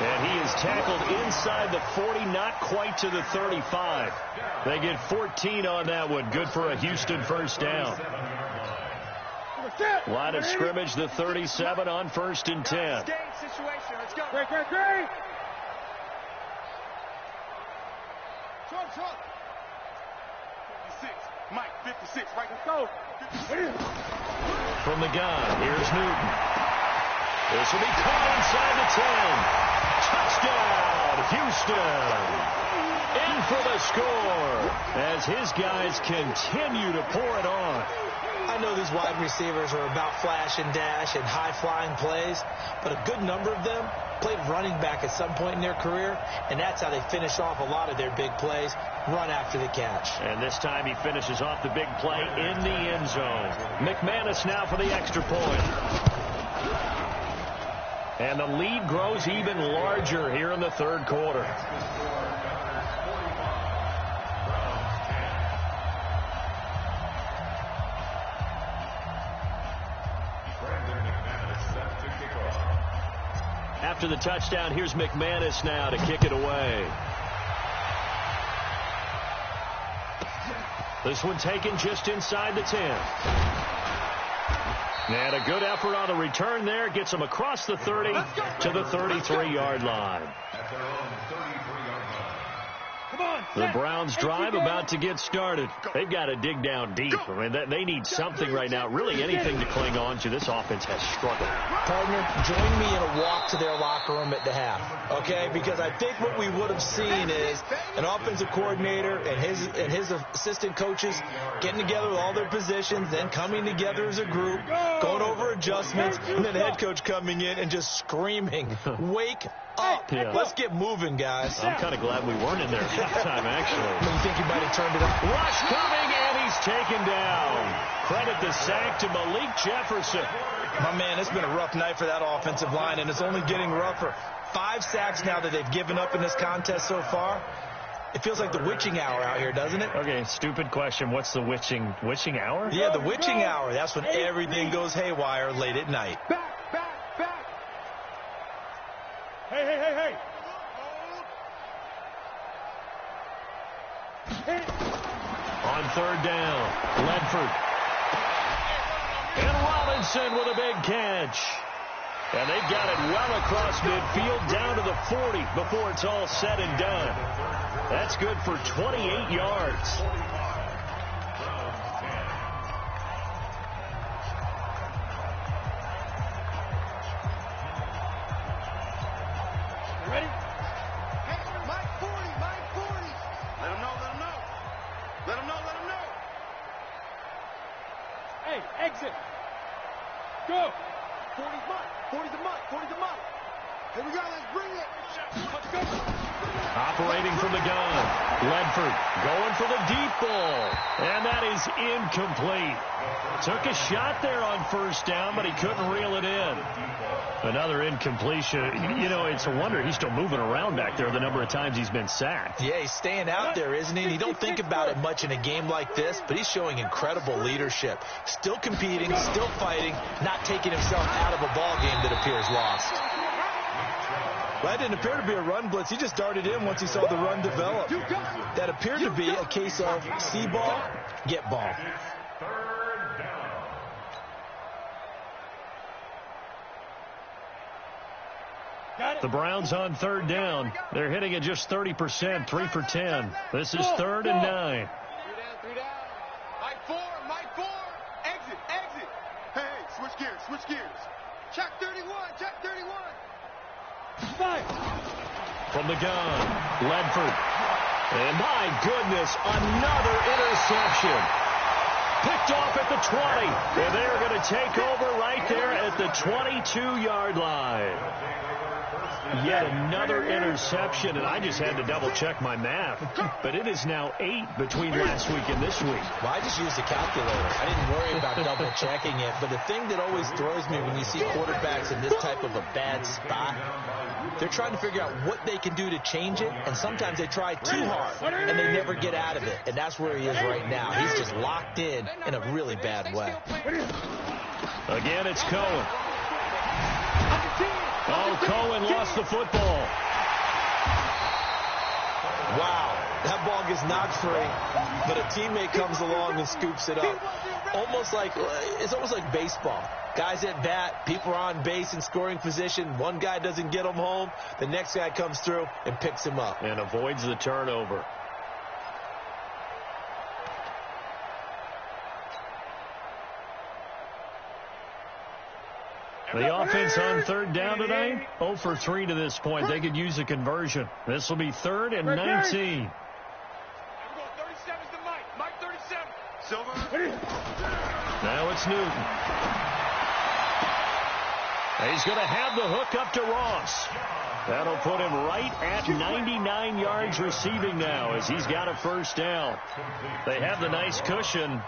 And he is tackled inside the 40, not quite to the 35. They get 14 on that one. Good for a Houston first down. Line of scrimmage, the 37 on 1st and 10. Let's go. Great. Truck. 56. Mike, 56. Right. Let's go. From the gun, here's Newton. This will be caught inside the 10. Touchdown, Houston. In for the score as his guys continue to pour it on. I know these wide receivers are about flash and dash and high-flying plays, but a good number of them played running back at some point in their career, and that's how they finish off a lot of their big plays, run after the catch. And this time he finishes off the big play in the end zone. McManus now for the extra point. And the lead grows even larger here in the third quarter. After the touchdown, here's McManus now to kick it away. This one taken just inside the 10. And a good effort on the return there. Gets him across the 30 to the 33-yard line. Come on. The Browns drive about to get started. They've got to dig down deep. I mean, they need something right now, really anything to cling on to. This offense has struggled. Partner, join me in a walk to their locker room at the half, okay? Because I think what we would have seen is an offensive coordinator and his assistant coaches getting together with all their positions, then coming together as a group, going over adjustments, and then the head coach coming in and just screaming, wake up. Yeah. Let's get moving, guys. I'm kind of glad we weren't in there at that time, actually. You think you might have turned it up? Rush coming, and he's taken down. Credit the sack to Malik Jefferson. My man, it's been a rough night for that offensive line, and it's only getting rougher. 5 sacks now that they've given up in this contest so far. It feels like the witching hour out here, doesn't it? Okay, stupid question. What's the witching hour? Yeah, the witching hour. That's when everything goes haywire late at night. Back. Hey. On third down, Ledford. And Robinson with a big catch. And they've got it well across midfield down to the 40 before it's all said and done. That's good for 28 yards. Ready? Hey, Mike 40. Let him know. Hey, exit. Go. 40's mine. 40's a mine. Here we go. Let's bring it. Let's go. Operating from the gun. Ledford going for the deep ball. And that is incomplete. Took a shot there on first down, but he couldn't reel it in. Another incompletion. You know, it's a wonder he's still moving around back there the number of times he's been sacked. Yeah, he's staying out there, isn't he? You don't think about it much in a game like this, but he's showing incredible leadership. Still competing, still fighting, not taking himself out of a ball game that appears lost. That didn't appear to be a run blitz. He just darted in once he saw the run develop. That appeared to be a case of see ball, get ball. The Browns on third down. They're hitting at just 30%, 3 for 10. This is 3rd and 9. 3 down. Mike 4. Exit. Hey, switch gears. Check 31. Five. From the gun, Ledford. And my goodness, another interception. Picked off at the 20. And they're going to take over right there at the 22-yard line. Yet another interception, and I just had to double-check my math. But it is now 8 between last week and this week. Well, I just used a calculator. I didn't worry about double-checking it. But the thing that always throws me when you see quarterbacks in this type of a bad spot, they're trying to figure out what they can do to change it, and sometimes they try too hard, and they never get out of it. And that's where he is right now. He's just locked in a really bad way. Again, it's Cohen. Oh, Cohen lost the football. Wow, that ball gets knocked free, but a teammate comes along and scoops it up. It's almost like baseball. Guys at bat, people are on base in scoring position. One guy doesn't get him home. The next guy comes through and picks him up. And avoids the turnover. The offense on third down tonight, 0 for 3 to this point. They could use a conversion. This will be 3rd and 19. 37's to Mike. Mike 37. Silver. Now it's Newton. He's going to have the hook up to Ross. That'll put him right at 99 yards receiving now as he's got a first down. They have the nice cushion.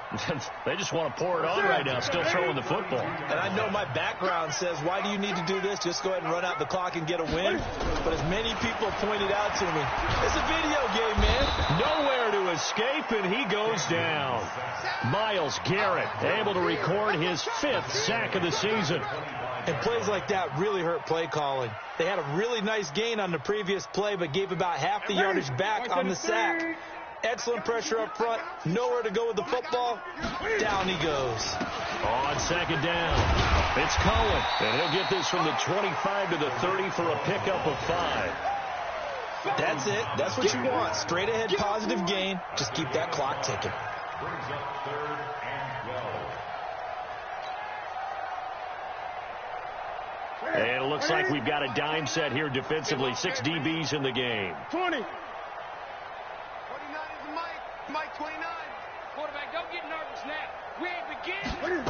They just want to pour it on right now, still throwing the football. And I know my background says, why do you need to do this? Just go ahead and run out the clock and get a win. But as many people pointed out to me, it's a video game, man. Nowhere to escape, and he goes down. Myles Garrett able to record his 5th sack of the season. And plays like that really hurt play calling. They had a really nice gain on the previous play, but gave about half the yardage back on the sack. Excellent pressure up front. Nowhere to go with the football. Down he goes. On second down, it's Cohen. And he'll get this from the 25 to the 30 for a pickup of 5. That's it. That's what you want. Straight ahead positive gain. Just keep that clock ticking. Brings up 3rd and 12. And it looks like we've got a dime set here defensively. 6 DBs in the game. 20. 29 is Mike. Mike 29. Quarterback, don't get nervous now. We ain't beginning.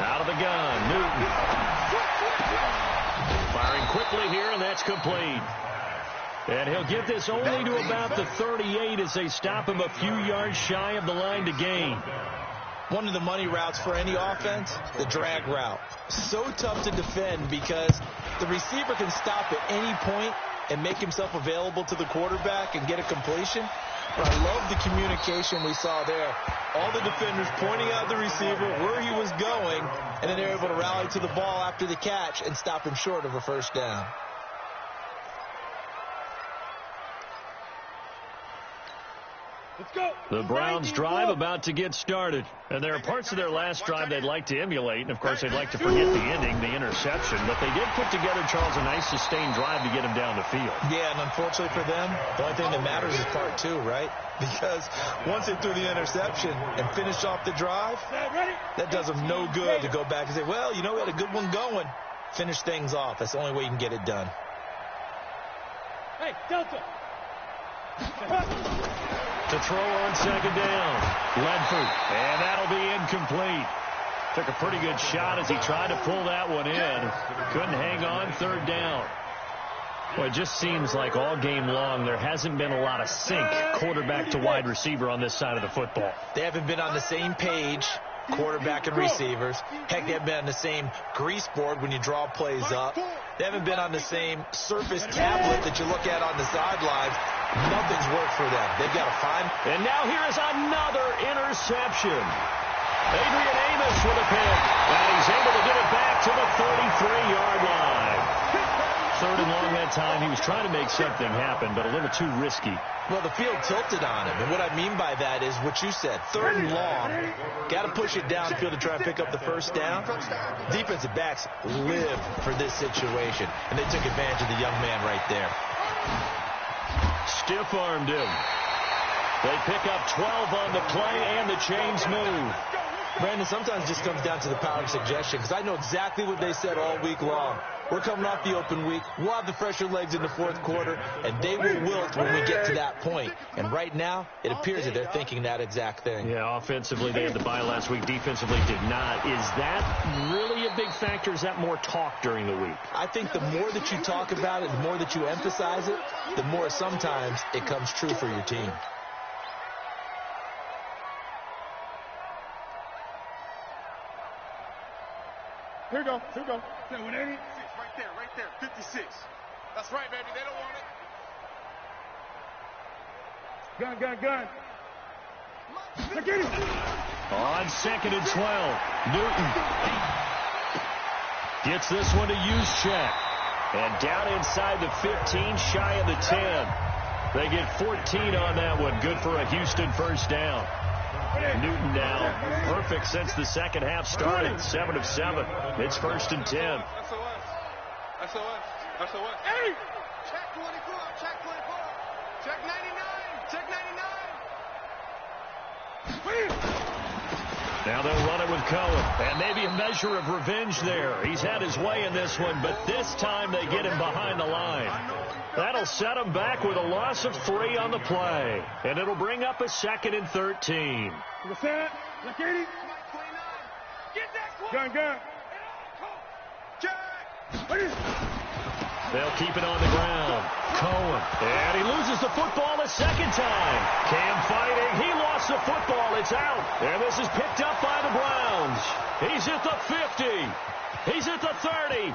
Out of the gun, Newton. Firing quickly here, and that's complete. And he'll get this only to about the 38 as they stop him a few yards shy of the line to gain. One of the money routes for any offense, the drag route. So tough to defend because the receiver can stop at any point and make himself available to the quarterback and get a completion. But I love the communication we saw there. All the defenders pointing out the receiver, where he was going, and then they're able to rally to the ball after the catch and stop him short of a first down. Let's go. The Browns drive about to get started. And there are parts of their last drive they'd like to emulate. And, of course, they'd like to forget the ending, the interception. But they did put together, Charles, a nice sustained drive to get him down the field. Yeah, and unfortunately for them, the only thing that matters is part 2, right? Because once they threw the interception and finished off the drive, that does them no good to go back and say, well, you know, we had a good one going. Finish things off. That's the only way you can get it done. Hey, Delta. To throw on second down, Ledford, and that'll be incomplete. Took a pretty good shot as he tried to pull that one in. Couldn't hang on, third down. Well, it just seems like all game long there hasn't been a lot of sync quarterback to wide receiver on this side of the football. They haven't been on the same page, quarterback and receivers. Heck, they haven't been on the same grease board when you draw plays up. They haven't been on the same surface tablet that you look at on the sidelines. Nothing's worked for them. They've got to find. And now here is another interception. Adrian Amos with a pick. And he's able to get it back to the 33-yard line. Third and long that time. He was trying to make something happen, but a little too risky. Well, the field tilted on him. And what I mean by that is what you said. Third and long. Got to push it downfield to try and pick up the first down. Defensive backs live for this situation. And they took advantage of the young man right there. Stiff-armed him. They pick up 12 on the play, and the chains move. Brandon, sometimes it just comes down to the power of suggestion, because I know exactly what they said all week long. We're coming off the open week. We'll have the fresher legs in the fourth quarter, and they will wilt when we get to that point. And right now, it appears that they're thinking that exact thing. Yeah, offensively, they had the bye last week. Defensively, did not. Is that really a big factor? Is that more talk during the week? I think the more that you talk about it, the more that you emphasize it, the more sometimes it comes true for your team. Here we go. Here we go. 180. Right there. 56. That's right, baby. They don't want it. Gun. Look at him. On 2nd and 12, Newton gets this one to Juszczyk. And down inside the 15, shy of the 10. They get 14 on that one. Good for a Houston first down. Newton now perfect since the second half started. 7 of 7. It's 1st and 10. SOS. Hey! Check 24. Check 99. Now they'll run it with Cohen. And maybe a measure of revenge there. He's had his way in this one, but this time they get him behind the line. That'll set him back with a loss of 3 on the play. And it'll bring up a 2nd and 13. Gun. They'll keep it on the ground. Cohen. And he loses the football a second time. Cam fighting. He lost the football. It's out. And this is picked up by the Browns. He's at the 50. He's at the 30.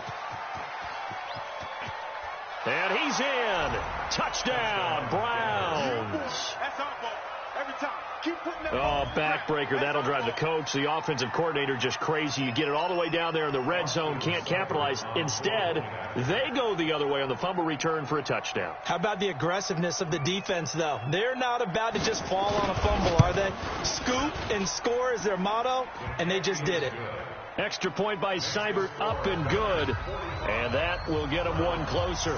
And he's in. Touchdown, Browns. That's our ball. Every time. Keep putting that Oh, backbreaker. That'll drive the coach, the offensive coordinator, just crazy. You get it all the way down there in the red zone, can't capitalize. Instead, they go the other way on the fumble return for a touchdown. How about the aggressiveness of the defense, though? They're not about to just fall on a fumble, are they? Scoop and score is their motto, and they just did it. Extra point by Seibert, up and good. And that will get them one closer.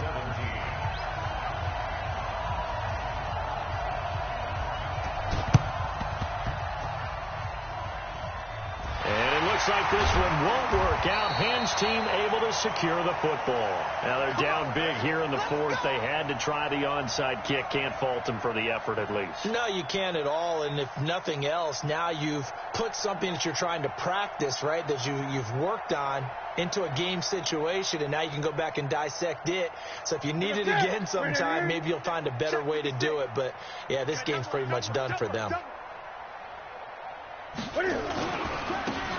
like this one won't work out. Hens team able to secure the football. Now they're down big here in the fourth. They had to try the onside kick. Can't fault them for the effort at least. No, you can't at all. And if nothing else, now you've put something that you're trying to practice, right, that you've worked on into a game situation, and now you can go back and dissect it. So if you need it again sometime, maybe you'll find a better way to do it. But, yeah, this game's pretty much done for them.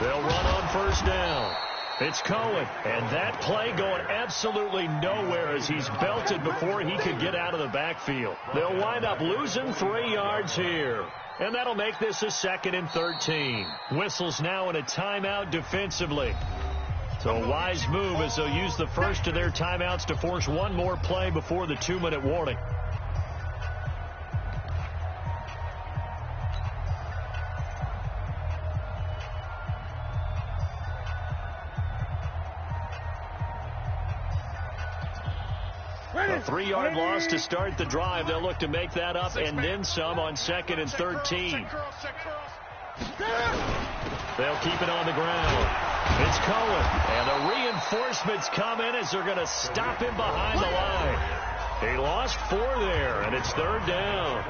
They'll run on first down. It's Cohen, and that play going absolutely nowhere as he's belted before he could get out of the backfield. They'll wind up losing 3 yards here. And that'll make this a 2nd and 13. Whistles now in a timeout defensively. So a wise move as they'll use the first of their timeouts to force one more play before the 2-minute warning. A 3-yard loss to start the drive. They'll look to make that up and then some on 2nd and 13. They'll keep it on the ground. It's Cohen, and the reinforcements come in as they're going to stop him behind the line. He lost 4 there, and it's 3rd down.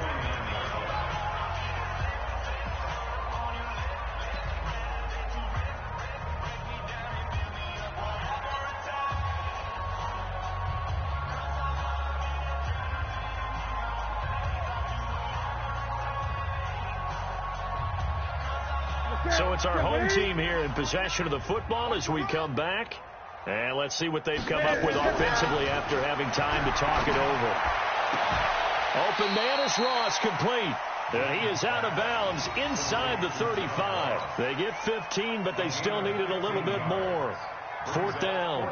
So it's our home team here in possession of the football as we come back. And let's see what they've come up with offensively after having time to talk it over. Open man is Ross, complete. And he is out of bounds inside the 35. They get 15, but they still needed a little bit more. 4th down.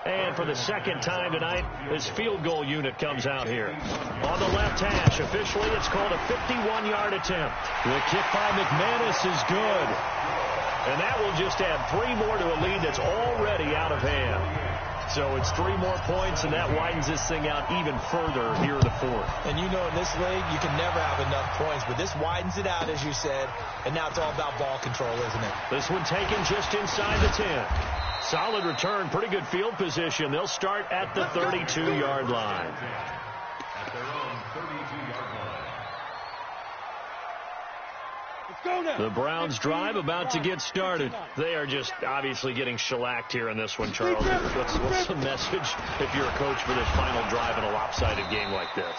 And for the 2nd time tonight, this field goal unit comes out here. On the left hash, officially it's called a 51-yard attempt. The kick by McManus is good. And that will just add 3 more to a lead that's already out of hand. So it's 3 more points, and that widens this thing out even further here in the 4th. And you know in this league, you can never have enough points, but this widens it out, as you said, and now it's all about ball control, isn't it? This one taken just inside the 10. Solid return, pretty good field position. They'll start at the 32-yard line. At their own 32-yard line. The Browns drive about to get started. They are just obviously getting shellacked here in this one, Charles. What's the message if you're a coach for this final drive in a lopsided game like this?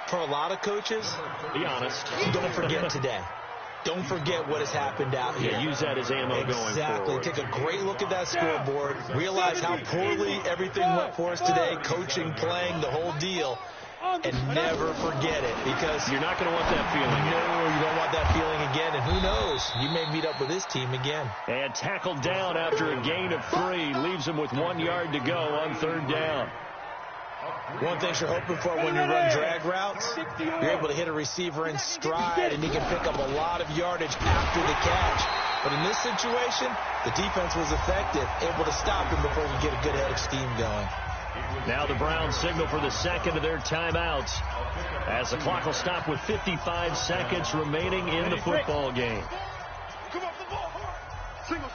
For a lot of coaches, be honest, don't forget today. Don't forget what has happened out here. Yeah, use that as ammo going forward. Exactly. Take a great look at that scoreboard. Realize how poorly everything went for us today. Coaching, playing, the whole deal. And never forget it, because you're not going to want that feeling. No, you don't want that feeling again. And who knows? You may meet up with this team again. And tackled down after a gain of 3. Leaves him with 1 yard to go on 3rd down. One thing you're hoping for when you run drag routes, you're able to hit a receiver in stride, and he can pick up a lot of yardage after the catch. But in this situation, the defense was effective, able to stop him before he get a good head of steam going. Now the Browns signal for the 2nd of their timeouts as the clock will stop with 55 seconds remaining in the football game. Come off the ball hard. Single.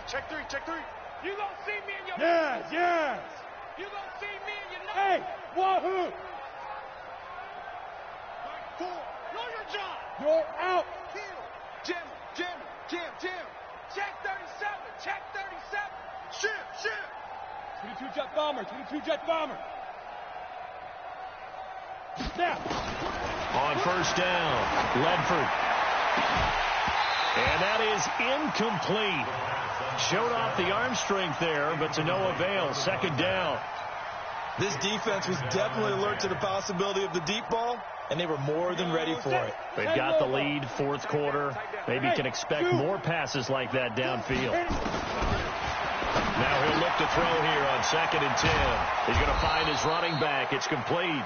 Check 3. You gonna see me in your Yes. You gonna see me in your Hey, wahoo! Mike 4. Know your job. You're out. Jim. Check 37. Check 37. Shit. 22 jet bomber. Snap. On first down, Ledford. And that is incomplete. Showed off the arm strength there, but to no avail. 2nd down. This defense was definitely alert to the possibility of the deep ball, and they were more than ready for it. They've got the lead, 4th quarter. Maybe can expect more passes like that downfield. Now he'll look to throw here on 2nd and 10. He's going to find his running back. It's complete.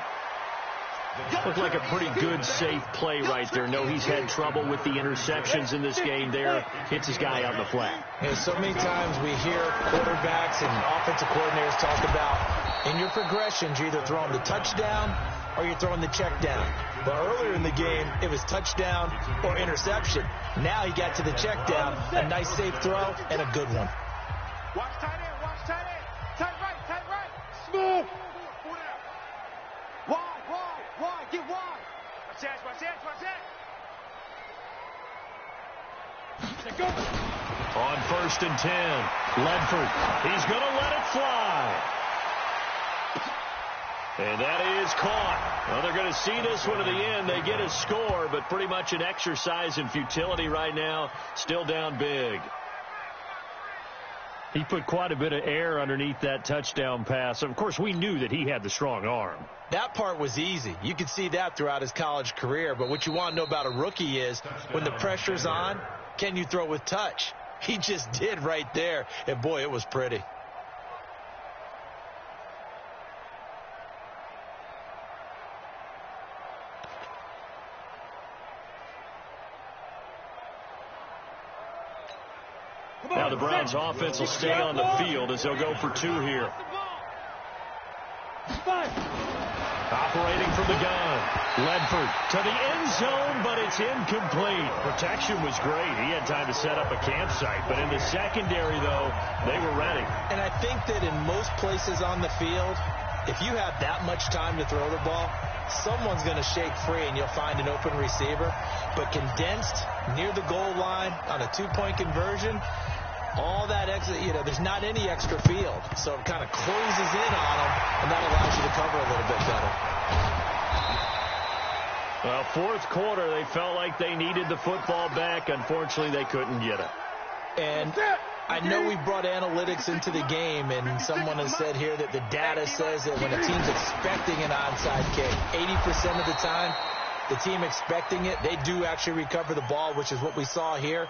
Looked like a pretty good, safe play right there. No, he's had trouble with the interceptions in this game there. Hits his guy out in the flat. And so many times we hear quarterbacks and offensive coordinators talk about in your progressions, you're either throwing the touchdown or you're throwing the check down. But earlier in the game, it was touchdown or interception. Now he got to the check down, a nice safe throw, and a good one. Watch tight end, watch tight end. Tight right, tight right. Smith. Wide, get wide. Watch that, watch that, watch that. Go. On 1st and 10, Ledford. He's going to let it fly. And that is caught. Well, they're going to see this one to the end. They get a score, but pretty much an exercise in futility right now. Still down big. He put quite a bit of air underneath that touchdown pass. Of course, we knew that he had the strong arm. That part was easy. You could see that throughout his college career. But what you want to know about a rookie is when the pressure's on, can you throw with touch? He just did right there. And, boy, it was pretty. Now the Browns offense will stay on the field as they'll go for 2 here. Operating from the gun. Ledford to the end zone, but it's incomplete. Protection was great. He had time to set up a campsite. But in the secondary, though, they were ready. And I think that in most places on the field, if you have that much time to throw the ball, someone's going to shake free and you'll find an open receiver. But condensed near the goal line on a 2-point conversion, all that extra, there's not any extra field. So it kind of closes in on them, and that allows you to cover a little bit better. Well, 4th quarter, they felt like they needed the football back. Unfortunately, they couldn't get it. And I know we brought analytics into the game, and someone has said here that the data says that when a team's expecting an onside kick, 80% of the time, the team expecting it, they do actually recover the ball, which is what we saw here.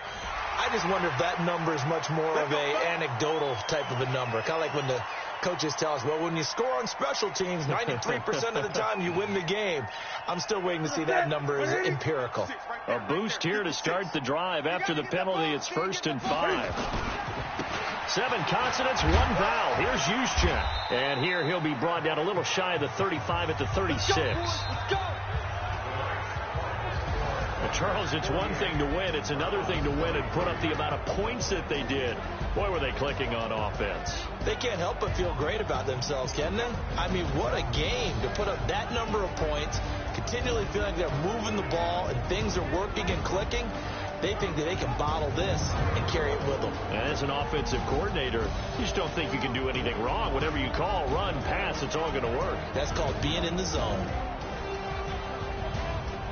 I just wonder if that number is much more of a anecdotal type of a number. Kind of like when the coaches tell us, well, when you score on special teams, 93% of the time you win the game. I'm still waiting to see that number is empirical. A boost here to start the drive. After the penalty, it's 1st and 5. 7 consonants, 1 vowel. Here's Juszczyk. And here he'll be brought down a little shy of the 35 at the 36. Well, Charles, it's one thing to win. It's another thing to win and put up the amount of points that they did. Boy, were they clicking on offense. They can't help but feel great about themselves, can they? I mean, what a game to put up that number of points, continually feeling like they're moving the ball and things are working and clicking. They think that they can bottle this and carry it with them. And as an offensive coordinator, you just don't think you can do anything wrong. Whatever you call, run, pass, it's all going to work. That's called being in the zone.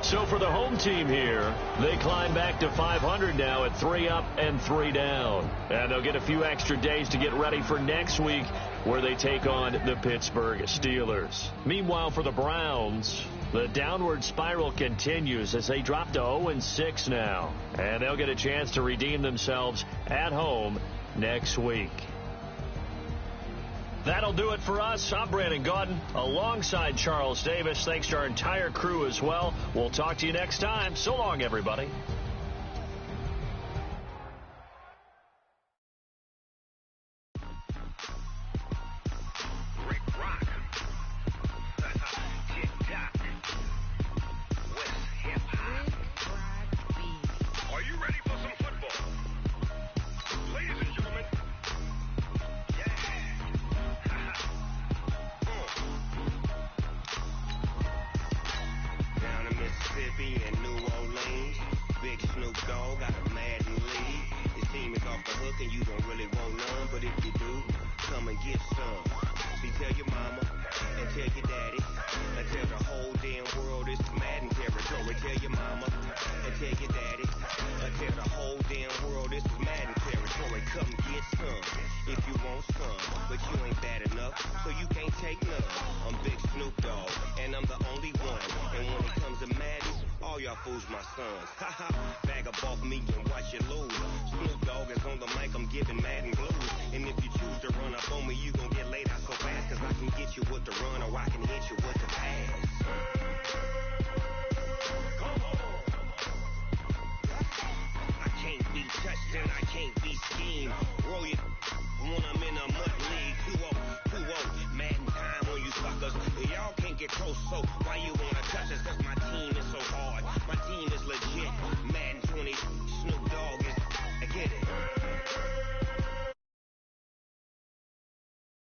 So for the home team here, they climb back to 500 now at 3 up and 3 down. And they'll get a few extra days to get ready for next week where they take on the Pittsburgh Steelers. Meanwhile, for the Browns, the downward spiral continues as they drop to 0-6 now. And they'll get a chance to redeem themselves at home next week. That'll do it for us. I'm Brandon Gaudin alongside Charles Davis. Thanks to our entire crew as well. We'll talk to you next time. So long, everybody. Bag up off me and watch you lose. Snoop Dogg is on the mic, I'm giving mad and blues. And if you choose to run up on me, you gon' get laid out so fast. Cause I can get you with the run or I can hit you with the pass. Come on. I can't be touched. then I can't be schemed. Roll your when I'm in a mud league. 2-0, Madden time on you suckers. Y'all can't get close, so why you wanna touch us? Cause my team is so hard. My team is legit. Madden 20, Snoop Dogg is, I get it.